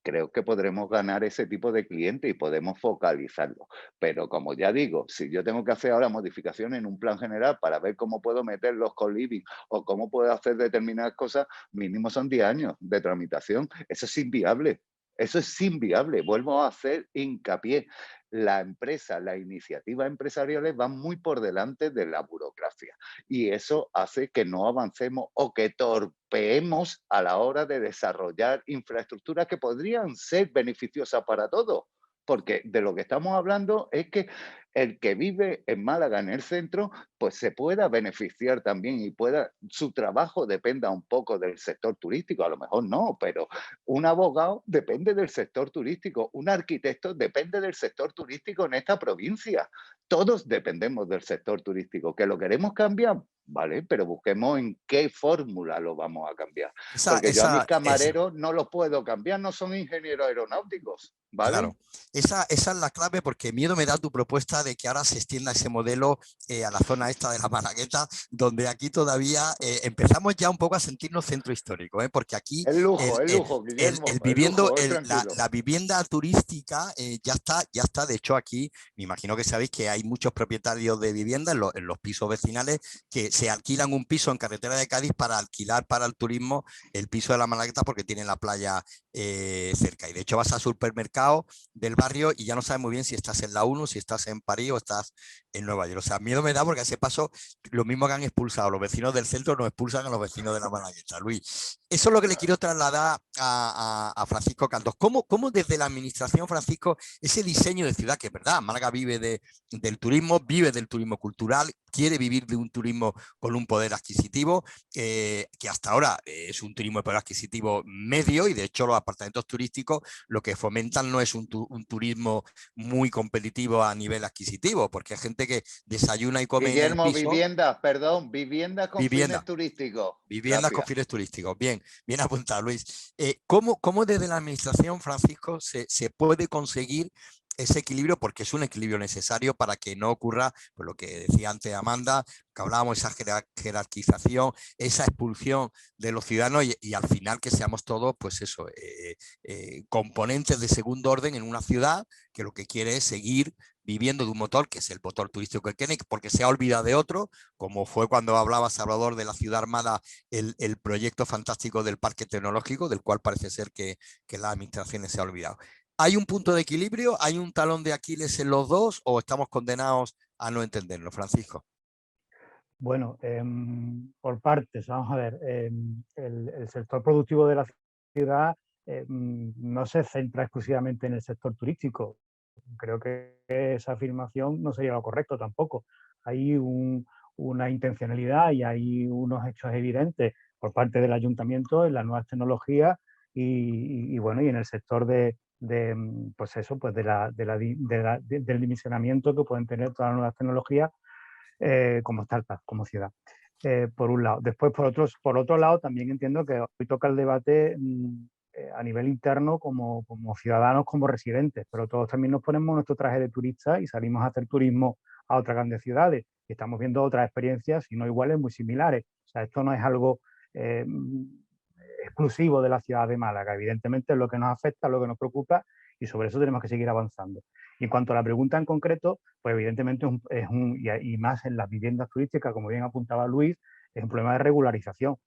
creo que podremos ganar ese tipo de cliente y podemos focalizarlo. Pero como ya digo, si yo tengo que hacer ahora modificaciones en un plan general para ver cómo puedo meter los co-living o cómo puedo hacer determinadas cosas, mínimo son 10 años de tramitación. Eso es inviable. Eso es inviable. Vuelvo a hacer hincapié. La empresa, las iniciativas empresariales van muy por delante de la burocracia y eso hace que no avancemos o que torpeemos a la hora de desarrollar infraestructuras que podrían ser beneficiosas para todos. Porque de lo que estamos hablando es que el que vive en Málaga, en el centro, pues se pueda beneficiar también y su trabajo dependa un poco del sector turístico, a lo mejor no, pero un abogado depende del sector turístico, un arquitecto depende del sector turístico en esta provincia. Todos dependemos del sector turístico. ¿Que lo queremos cambiar? Vale, pero busquemos en qué fórmula lo vamos a cambiar. Esa, Porque yo a mis esa, esa. camareros no los puedo cambiar, no son ingenieros aeronáuticos, ¿vale? Claro, esa es la clave, porque miedo me da tu propuesta de que ahora se extienda ese modelo a la zona esta de la Malagueta, donde aquí todavía empezamos ya un poco a sentirnos centro histórico, porque aquí El lujo, Guillermo, el lujo, tranquilo. la vivienda turística ya está, de hecho aquí, me imagino que sabéis que hay muchos propietarios de vivienda en los pisos vecinales que se alquilan un piso en carretera de Cádiz para alquilar para el turismo el piso de la Malagueta porque tienen la playa cerca. Y de hecho vas al supermercado del barrio y ya no sabes muy bien si estás en la 1, si estás en París o estás en Nueva York. O sea, miedo me da porque a ese paso lo mismo que han expulsado los vecinos del centro, nos expulsan a los vecinos de la Malagueta. Luis, eso es lo que le quiero trasladar a Francisco Cantós. ¿Cómo desde la administración, Francisco, ese diseño de ciudad, que es verdad, Málaga vive del turismo, vive del turismo cultural, quiere vivir de un turismo con un poder adquisitivo, que hasta ahora es un turismo de poder adquisitivo medio y de hecho los apartamentos turísticos lo que fomentan no es un turismo muy competitivo a nivel adquisitivo, porque hay gente que desayuna y come en el Guillermo, piso. vivienda con fines turísticos. Viviendas con fines turísticos. Bien, bien apuntado, Luis. ¿Cómo desde la administración, Francisco, se puede conseguir ese equilibrio? Porque es un equilibrio necesario para que no ocurra, pues lo que decía antes Amanda, que hablábamos, esa jerarquización, esa expulsión de los ciudadanos y al final que seamos todos, pues eso, componentes de segundo orden en una ciudad que lo que quiere es seguir viviendo de un motor, que es el motor turístico que tiene, porque se ha olvidado de otro, como fue cuando hablaba Salvador de la ciudad armada, el proyecto fantástico del parque tecnológico, del cual parece ser que las administraciones se han olvidado. ¿Hay un punto de equilibrio? ¿Hay un talón de Aquiles en los dos o estamos condenados a no entenderlo, Francisco? Bueno, por partes, vamos a ver, el sector productivo de la ciudad no se centra exclusivamente en el sector turístico. Creo que esa afirmación no sería lo correcto tampoco. Hay una intencionalidad y hay unos hechos evidentes por parte del ayuntamiento en las nuevas tecnologías bueno, y en el sector pues eso, pues del dimensionamiento que pueden tener todas las nuevas tecnologías como startup, como ciudad. Por un lado. Después, por otro lado, también entiendo que hoy toca el debate a nivel interno como ciudadanos, como residentes, pero todos también nos ponemos nuestro traje de turista y salimos a hacer turismo a otras grandes ciudades y estamos viendo otras experiencias, si no iguales, muy similares. O sea, esto no es algo exclusivo de la ciudad de Málaga. Evidentemente es lo que nos afecta, lo que nos preocupa y sobre eso tenemos que seguir avanzando. Y en cuanto a la pregunta en concreto, pues evidentemente y más en las viviendas turísticas, como bien apuntaba Luis, es un problema de regularización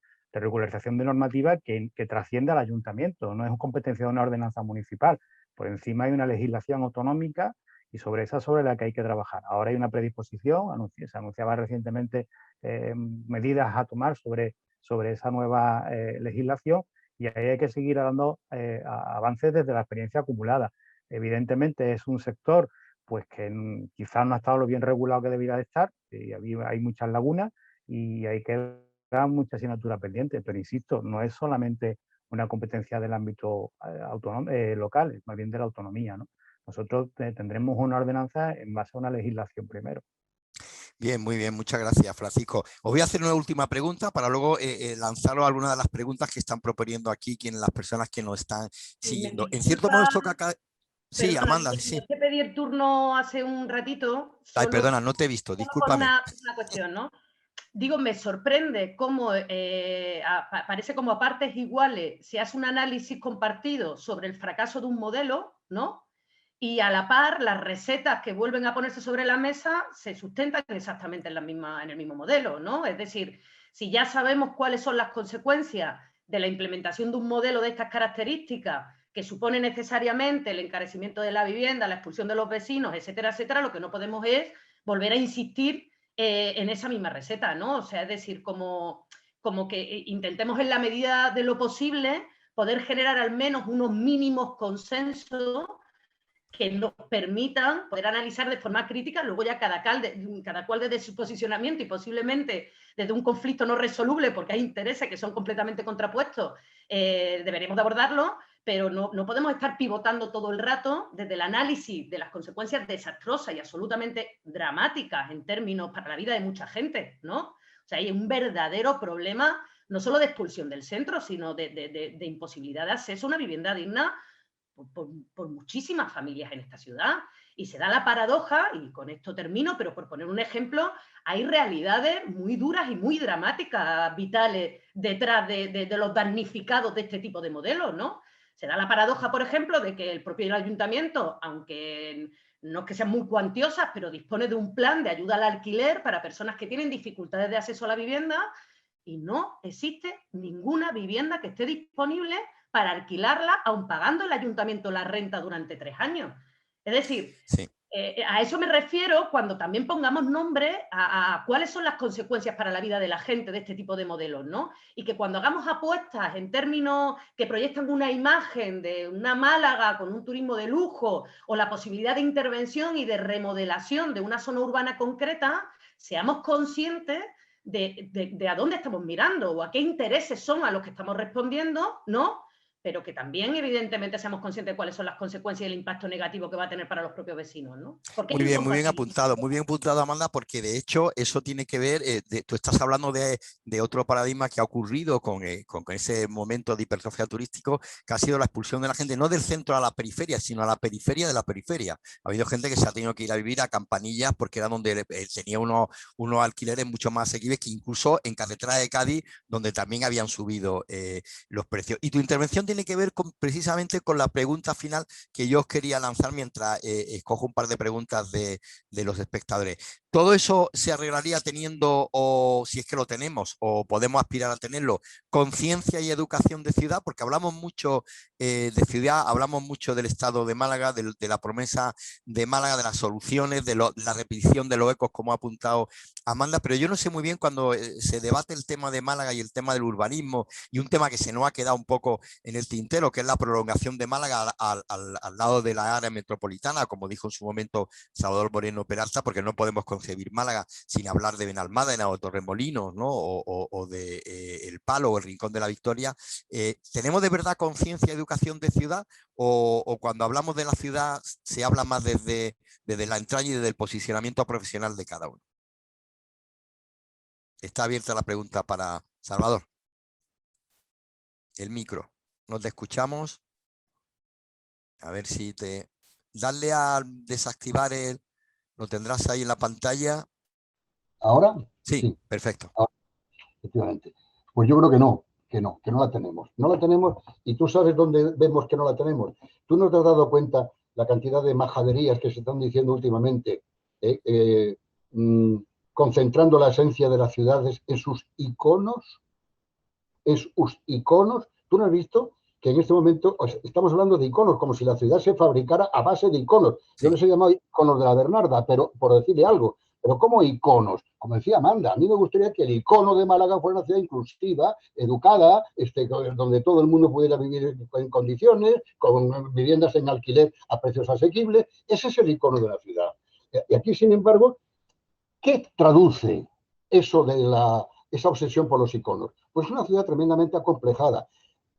de normativa que trasciende al ayuntamiento, no es una competencia de una ordenanza municipal. Por encima hay una legislación autonómica y sobre la que hay que trabajar. Ahora hay una predisposición, se anunciaba recientemente medidas a tomar sobre esa nueva legislación y ahí hay que seguir dando avances desde la experiencia acumulada. Evidentemente es un sector pues que quizás no ha estado lo bien regulado que debería de estar, y hay muchas lagunas y hay que mucha asignatura pendiente, pero insisto, no es solamente una competencia del ámbito local, es más bien de la autonomía, ¿no? Nosotros tendremos una ordenanza en base a una legislación primero. Bien, muy bien, muchas gracias, Francisco. Os voy a hacer una última pregunta para luego lanzaros algunas de las preguntas que están proponiendo aquí las personas que nos están siguiendo. En cierto modo, esto que acá... Sí, Perdona, Amanda, sí. te pedí el turno hace un ratito. Ay, perdona, no te he visto, discúlpame. Una cuestión, ¿no? Digo, me sorprende cómo parece como a partes iguales se hace un análisis compartido sobre el fracaso de un modelo, ¿no? Y a la par, las recetas que vuelven a ponerse sobre la mesa se sustentan exactamente en el mismo modelo, ¿no? Es decir, si ya sabemos cuáles son las consecuencias de la implementación de un modelo de estas características, que supone necesariamente el encarecimiento de la vivienda, la expulsión de los vecinos, etcétera, etcétera, lo que no podemos es volver a insistir en esa misma receta, ¿no? O sea, es decir, como que intentemos en la medida de lo posible poder generar al menos unos mínimos consensos que nos permitan poder analizar de forma crítica, luego ya cada cual desde su posicionamiento y posiblemente desde un conflicto no resoluble, porque hay intereses que son completamente contrapuestos, deberemos de abordarlo, pero no podemos estar pivotando todo el rato desde el análisis de las consecuencias desastrosas y absolutamente dramáticas en términos para la vida de mucha gente, ¿no? O sea, hay un verdadero problema, no solo de expulsión del centro, sino de imposibilidad de acceso a una vivienda digna por muchísimas familias en esta ciudad. Y se da la paradoja, y con esto termino, pero por poner un ejemplo, hay realidades muy duras y muy dramáticas, vitales, detrás de los damnificados de este tipo de modelos, ¿no? Se da la paradoja, por ejemplo, de que el propio ayuntamiento, aunque no es que sean muy cuantiosas, pero dispone de un plan de ayuda al alquiler para personas que tienen dificultades de acceso a la vivienda, y no existe ninguna vivienda que esté disponible para alquilarla, aun pagando el ayuntamiento la renta durante 3 años. Es decir, sí. A eso me refiero cuando también pongamos nombre a cuáles son las consecuencias para la vida de la gente de este tipo de modelos, ¿no? Y que cuando hagamos apuestas en términos que proyectan una imagen de una Málaga con un turismo de lujo o la posibilidad de intervención y de remodelación de una zona urbana concreta, seamos conscientes de a dónde estamos mirando o a qué intereses son a los que estamos respondiendo, ¿no? Pero que también, evidentemente, seamos conscientes de cuáles son las consecuencias y el impacto negativo que va a tener para los propios vecinos, ¿no? Muy bien apuntado, Amanda, porque de hecho eso tiene que ver, tú estás hablando de otro paradigma que ha ocurrido con ese momento de hipertrofia turístico, que ha sido la expulsión de la gente, no del centro a la periferia, sino a la periferia de la periferia. Ha habido gente que se ha tenido que ir a vivir a Campanillas porque era donde tenía unos alquileres mucho más asequibles que incluso en carretera de Cádiz, donde también habían subido los precios. Y tu intervención tiene que ver precisamente con la pregunta final que yo os quería lanzar mientras escojo un par de preguntas de los espectadores. ¿Todo eso se arreglaría teniendo, o si es que lo tenemos, o podemos aspirar a tenerlo, conciencia y educación de ciudad? Porque hablamos mucho de ciudad, hablamos mucho del estado de Málaga, de la promesa de Málaga, de las soluciones, de la repetición de los ecos, como ha apuntado Amanda, pero yo no sé muy bien cuando se debate el tema de Málaga y el tema del urbanismo, y un tema que se nos ha quedado un poco en el tintero, que es la prolongación de Málaga al lado de la área metropolitana, como dijo en su momento Salvador Moreno Peralta, porque no podemos concebir Málaga sin hablar de Benalmádena o Torremolinos, ¿no? o de El Palo o el Rincón de la Victoria. ¿Tenemos de verdad conciencia y educación de ciudad? O cuando hablamos de la ciudad se habla más desde la entraña y desde el posicionamiento profesional de cada uno? Está abierta la pregunta para Salvador. El micro. ¿No te escuchamos? A ver si te... Dale a desactivar el... ¿Lo tendrás ahí en la pantalla? ¿Ahora? Sí, perfecto. Ahora, efectivamente. Pues yo creo que no la tenemos. No la tenemos, y tú sabes dónde vemos que no la tenemos. Tú no te has dado cuenta la cantidad de majaderías que se están diciendo últimamente, concentrando la esencia de las ciudades en sus iconos. ¿Tú no has visto que en este momento estamos hablando de iconos, como si la ciudad se fabricara a base de iconos? Sí. Yo les he llamado iconos de la Bernarda, pero por decirle algo. Pero ¿cómo iconos? Como decía Amanda, a mí me gustaría que el icono de Málaga fuera una ciudad inclusiva, educada, donde todo el mundo pudiera vivir en condiciones, con viviendas en alquiler a precios asequibles. Ese es el icono de la ciudad. Y aquí, sin embargo, ¿qué traduce eso de esa obsesión por los iconos? Pues es una ciudad tremendamente acomplejada.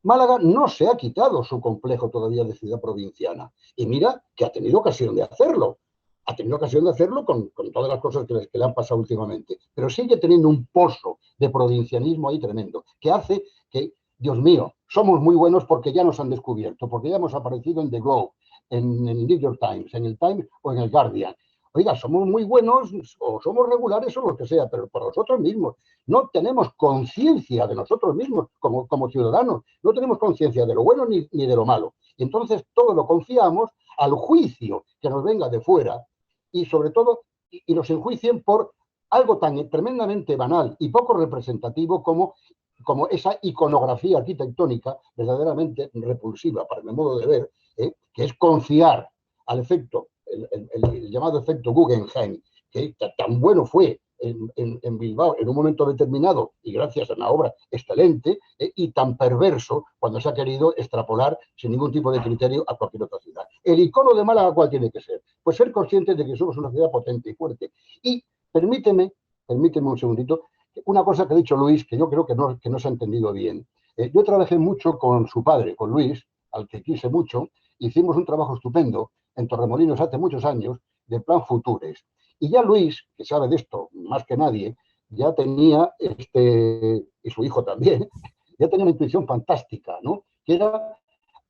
Málaga no se ha quitado su complejo todavía de ciudad provinciana. Y mira que ha tenido ocasión de hacerlo. Ha tenido ocasión de hacerlo con todas las cosas que le han pasado últimamente. Pero sigue teniendo un pozo de provincianismo ahí tremendo, que hace que, Dios mío, somos muy buenos porque ya nos han descubierto, porque ya hemos aparecido en The Globe, en el New York Times, en el Times o en el Guardian. Oiga, somos muy buenos o somos regulares o lo que sea, pero por nosotros mismos. No tenemos conciencia de nosotros mismos como ciudadanos. No tenemos conciencia de lo bueno ni de lo malo. Y entonces todo lo confiamos al juicio que nos venga de fuera y sobre todo y nos enjuicien por algo tan tremendamente banal y poco representativo como esa iconografía arquitectónica verdaderamente repulsiva para mi modo de ver, que es confiar al efecto, el llamado efecto Guggenheim, que tan bueno fue en Bilbao en un momento determinado y gracias a una obra excelente, y tan perverso cuando se ha querido extrapolar sin ningún tipo de criterio a cualquier otra ciudad. El icono de Málaga, ¿cuál tiene que ser? Pues ser conscientes de que somos una ciudad potente y fuerte. Y permíteme un segundito, una cosa que ha dicho Luis, que yo creo que no se ha entendido bien. Yo trabajé mucho con su padre, con Luis, al que quise mucho. Hicimos un trabajo estupendo en Torremolinos hace muchos años de Plan Futures. Y ya Luis, que sabe de esto más que nadie, ya tenía, y su hijo también, ya tenía una intuición fantástica, ¿no? Que era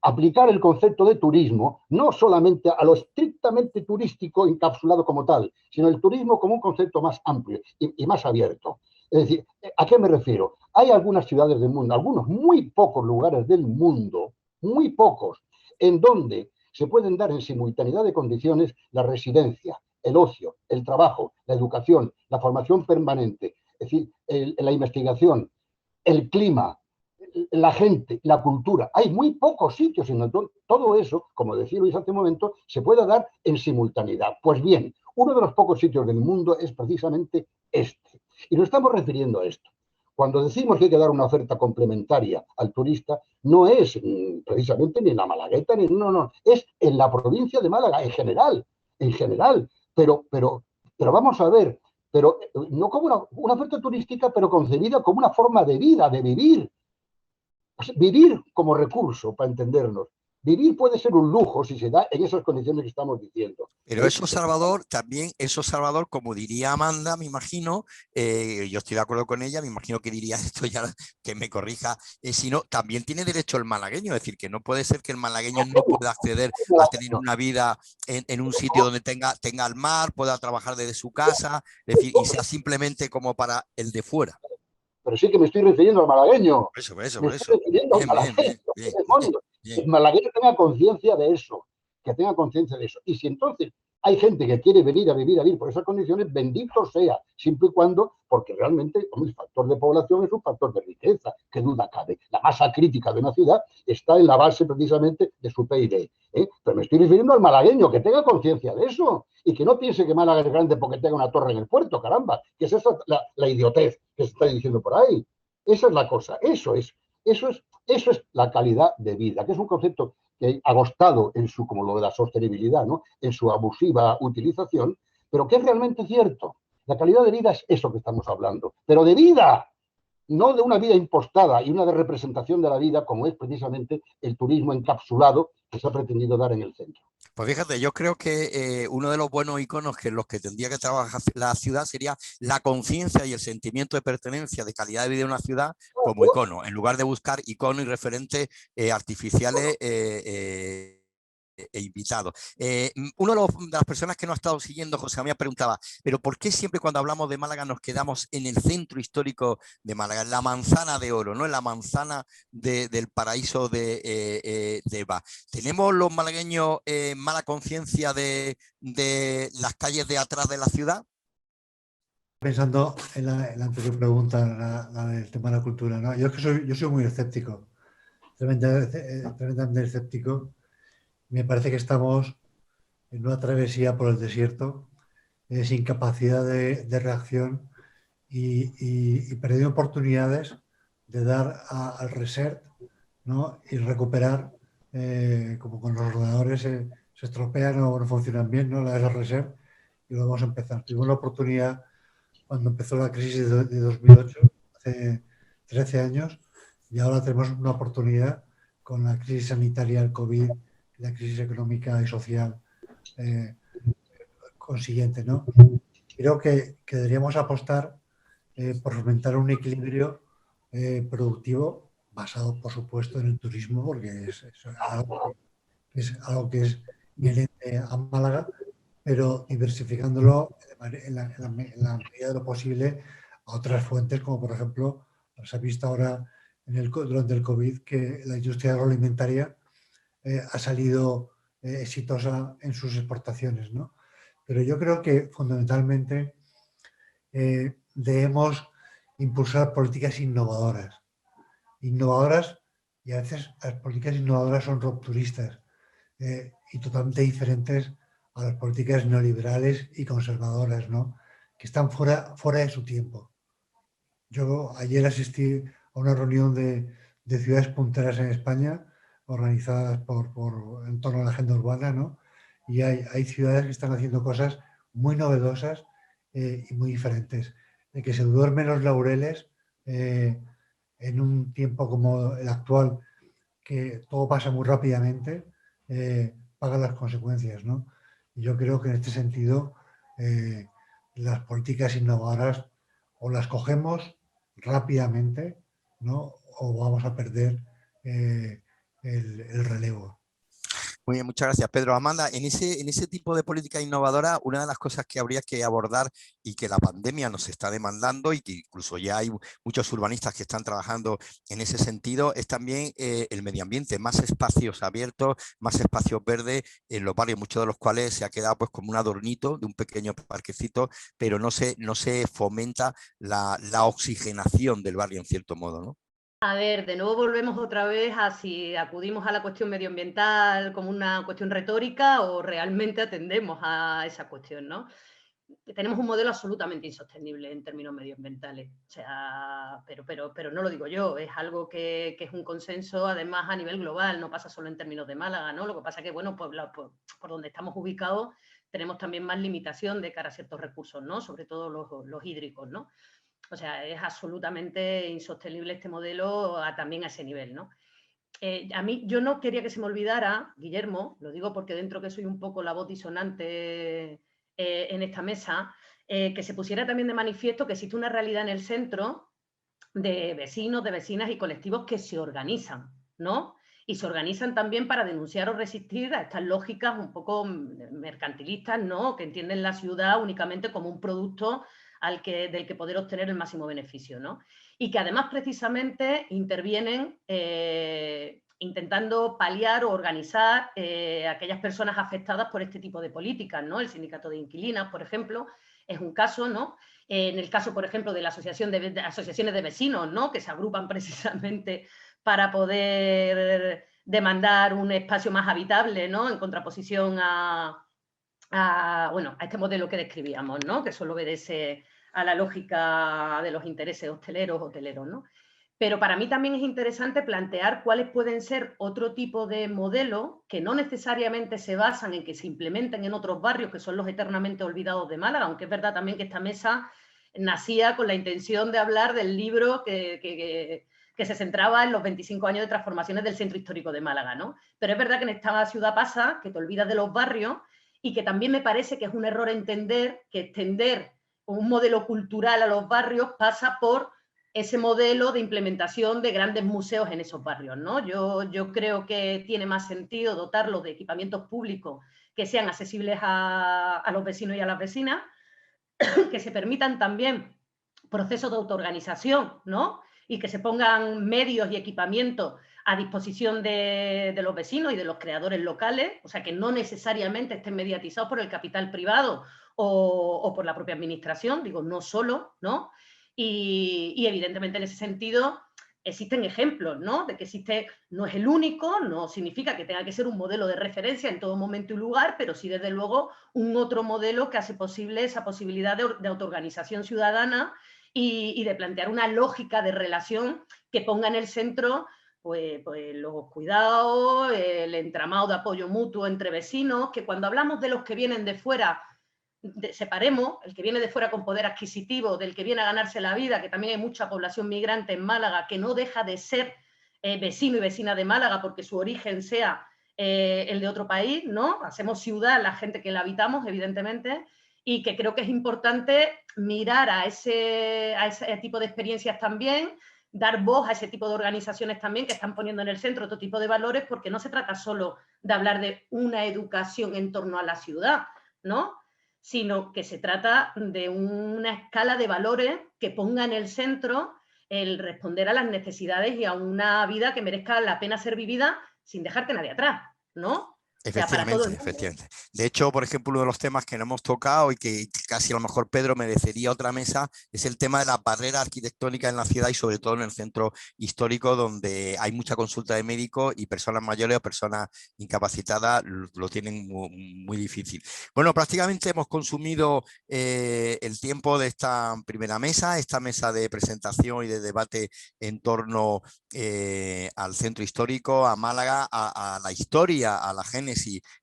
aplicar el concepto de turismo no solamente a lo estrictamente turístico encapsulado como tal, sino el turismo como un concepto más amplio y más abierto. Es decir, ¿a qué me refiero? Hay algunas ciudades del mundo, algunos muy pocos lugares del mundo, muy pocos, en donde se pueden dar en simultaneidad de condiciones la residencia, el ocio, el trabajo, la educación, la formación permanente, es decir, la investigación, el clima, la gente, la cultura. Hay muy pocos sitios en donde todo eso, como decía Luis hace un momento, se pueda dar en simultaneidad. Pues bien, uno de los pocos sitios del mundo es precisamente este. Y nos estamos refiriendo a esto. Cuando decimos que hay que dar una oferta complementaria al turista, no es precisamente ni en la Malagueta, no, es en la provincia de Málaga, en general. Pero vamos a ver, pero no como una oferta turística, pero concebida como una forma de vida, de vivir. O sea, vivir como recurso, para entendernos. Vivir puede ser un lujo si se da en esas condiciones que estamos diciendo. Pero eso, Salvador, también, eso, Salvador, como diría Amanda, me imagino, yo estoy de acuerdo con ella, me imagino que diría esto ya, que me corrija, sino también tiene derecho el malagueño, es decir, que no puede ser que el malagueño no pueda acceder a tener una vida en un sitio donde tenga el mar, pueda trabajar desde su casa, es decir, y sea simplemente como para el de fuera. Pero sí que me estoy refiriendo al malagueño. Por eso. Me estoy refiriendo al malagueño. Bien. El malagueño tenga conciencia de eso, que tenga conciencia de eso. Y si entonces hay gente que quiere venir a vivir por esas condiciones, bendito sea, siempre y cuando, porque realmente el factor de población es un factor de riqueza, que duda cabe. La masa crítica de una ciudad está en la base precisamente de su PIB. Pero me estoy refiriendo al malagueño, que tenga conciencia de eso y que no piense que Málaga es grande porque tenga una torre en el puerto, caramba, que es esa la idiotez que se está diciendo por ahí. Esa es la cosa, eso es la calidad de vida, que es un concepto que ha agostado en su, como lo de la sostenibilidad, ¿no? En su abusiva utilización, pero que es realmente cierto. La calidad de vida es eso que estamos hablando, pero de vida, no de una vida impostada y una de representación de la vida, como es precisamente el turismo encapsulado que se ha pretendido dar en el centro. Pues fíjate, yo creo que uno de los buenos iconos que los que tendría que trabajar la ciudad sería la conciencia y el sentimiento de pertenencia, de calidad de vida de una ciudad como icono, en lugar de buscar iconos y referentes artificiales e invitados. Uno de las personas que nos ha estado siguiendo, José María, preguntaba, pero ¿por qué siempre cuando hablamos de Málaga nos quedamos en el centro histórico de Málaga, en la manzana de oro, ¿no? En la manzana del paraíso de Eva? ¿Tenemos los malagueños mala conciencia de las calles de atrás de la ciudad? Pensando en la anterior pregunta, la del tema de la cultura, ¿no? Yo soy muy escéptico, tremendamente escéptico. Me parece que estamos en una travesía por el desierto, sin capacidad de reacción y perdiendo oportunidades de dar al reset, ¿no? Y recuperar, como con los ordenadores se estropean o no funcionan bien, ¿no? Le das al reset y lo vamos a empezar. Tuvimos la oportunidad cuando empezó la crisis de 2008, hace 13 años y ahora tenemos una oportunidad con la crisis sanitaria, el COVID, la crisis económica y social consiguiente, ¿no? Creo que deberíamos apostar por fomentar un equilibrio productivo basado, por supuesto, en el turismo, porque es algo que es inherente a Málaga, pero diversificándolo en la medida de lo posible a otras fuentes, como por ejemplo, se ha visto ahora durante el COVID que la industria agroalimentaria ha salido exitosa en sus exportaciones, ¿no? Pero yo creo que fundamentalmente debemos impulsar políticas innovadoras. Innovadoras, y a veces las políticas innovadoras son rupturistas y totalmente diferentes a las políticas neoliberales y conservadoras, ¿no? Que están fuera de su tiempo. Yo ayer asistí a una reunión de ciudades punteras en España, organizadas en torno a la agenda urbana, ¿no? Y hay ciudades que están haciendo cosas muy novedosas y muy diferentes. De que se duermen los laureles en un tiempo como el actual, que todo pasa muy rápidamente, pagan las consecuencias, ¿no? Y yo creo que en este sentido las políticas innovadoras o las cogemos rápidamente, ¿no? O vamos a perder el relevo. Muy bien, muchas gracias, Pedro. Amanda, en ese tipo de política innovadora, una de las cosas que habría que abordar y que la pandemia nos está demandando y que incluso ya hay muchos urbanistas que están trabajando en ese sentido, es también el medio ambiente, más espacios abiertos, más espacios verdes en los barrios, muchos de los cuales se ha quedado pues como un adornito de un pequeño parquecito, pero no se fomenta la oxigenación del barrio en cierto modo, ¿no? A ver, de nuevo volvemos otra vez a si acudimos a la cuestión medioambiental como una cuestión retórica o realmente atendemos a esa cuestión, ¿no? Tenemos un modelo absolutamente insostenible en términos medioambientales, o sea, pero no lo digo yo, es algo que es un consenso además a nivel global, no pasa solo en términos de Málaga, ¿no? Lo que pasa es que, bueno, por donde estamos ubicados tenemos también más limitación de cara a ciertos recursos, ¿no? Sobre todo los hídricos, ¿no? O sea, es absolutamente insostenible este modelo también a ese nivel, ¿no? A mí, yo no quería que se me olvidara, Guillermo, lo digo porque dentro que soy un poco la voz disonante en esta mesa, que se pusiera también de manifiesto que existe una realidad en el centro de vecinos, de vecinas y colectivos que se organizan, ¿no? Y se organizan también para denunciar o resistir a estas lógicas un poco mercantilistas, ¿no? Que entienden la ciudad únicamente como un producto del que poder obtener el máximo beneficio, ¿no? Y que además precisamente intervienen intentando paliar o organizar a aquellas personas afectadas por este tipo de políticas, ¿no? El sindicato de inquilinas, por ejemplo, es un caso, ¿no? En el caso, por ejemplo, de la asociaciones de vecinos, ¿no? Que se agrupan precisamente para poder demandar un espacio más habitable, ¿no? En contraposición bueno, a este modelo que describíamos, ¿no? Que solo obedece a la lógica de los intereses hoteleros, ¿no? Pero para mí también es interesante plantear cuáles pueden ser otro tipo de modelos que no necesariamente se basan en que se implementen en otros barrios, que son los eternamente olvidados de Málaga, aunque es verdad también que esta mesa nacía con la intención de hablar del libro que se centraba en los 25 años de transformaciones del centro histórico de Málaga, ¿no? Pero es verdad que en esta ciudad pasa que te olvidas de los barrios y que también me parece que es un error entender que extender un modelo cultural a los barrios pasa por ese modelo de implementación de grandes museos en esos barrios, ¿no? Yo creo que tiene más sentido dotarlos de equipamientos públicos que sean accesibles a los vecinos y a las vecinas, que se permitan también procesos de autoorganización, ¿no? Y que se pongan medios y equipamientos a disposición de los vecinos y de los creadores locales, o sea, que no necesariamente estén mediatizados por el capital privado o por la propia administración, digo, no solo, ¿no? Y evidentemente en ese sentido existen ejemplos, ¿no? De que existe, no es el único, no significa que tenga que ser un modelo de referencia en todo momento y lugar, pero sí desde luego un otro modelo que hace posible esa posibilidad de autoorganización ciudadana y de plantear una lógica de relación que ponga en el centro pues los cuidados, el entramado de apoyo mutuo entre vecinos, que cuando hablamos de los que vienen de fuera separemos el que viene de fuera con poder adquisitivo del que viene a ganarse la vida, que también hay mucha población migrante en Málaga que no deja de ser vecino y vecina de Málaga porque su origen sea el de otro país, ¿no? Hacemos ciudad la gente que la habitamos, evidentemente, y que creo que es importante mirar a ese tipo de experiencias también, dar voz a ese tipo de organizaciones también que están poniendo en el centro otro tipo de valores, porque no se trata solo de hablar de una educación en torno a la ciudad, ¿no? Sino que se trata de una escala de valores que ponga en el centro el responder a las necesidades y a una vida que merezca la pena ser vivida sin dejarte nadie atrás, ¿no? O sea, para todo el mundo. Efectivamente. De hecho, por ejemplo, uno de los temas que no hemos tocado y que casi a lo mejor Pedro merecería otra mesa es el tema de las barreras arquitectónicas en la ciudad y sobre todo en el centro histórico, donde hay mucha consulta de médicos y personas mayores o personas incapacitadas lo tienen muy difícil. Bueno, prácticamente hemos consumido el tiempo de esta primera mesa, esta mesa de presentación y de debate en torno al centro histórico, a Málaga, a la historia, a la génesis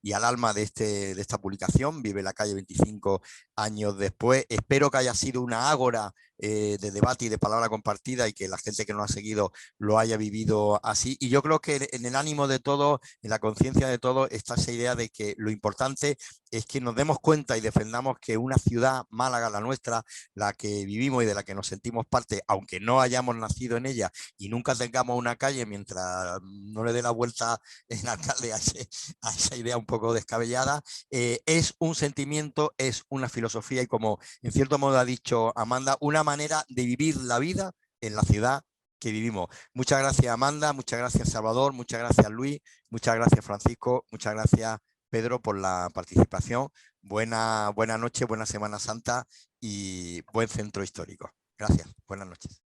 y al alma de esta publicación, Vive la calle 25 años después. Espero que haya sido una ágora de debate y de palabra compartida y que la gente que nos ha seguido lo haya vivido así. Y yo creo que en el ánimo de todos, en la conciencia de todos, está esa idea de que lo importante es que nos demos cuenta y defendamos que una ciudad, Málaga, la nuestra, la que vivimos y de la que nos sentimos parte, aunque no hayamos nacido en ella y nunca tengamos una calle mientras no le dé la vuelta el alcalde a esa idea un poco descabellada, es un sentimiento, es una filosofía y, como en cierto modo ha dicho Amanda, una manera de vivir la vida en la ciudad que vivimos. Muchas gracias, Amanda, muchas gracias, Salvador, muchas gracias, Luis, muchas gracias, Francisco, muchas gracias, Pedro, por la participación. Buena noche, buena Semana Santa y buen centro histórico. Gracias, buenas noches.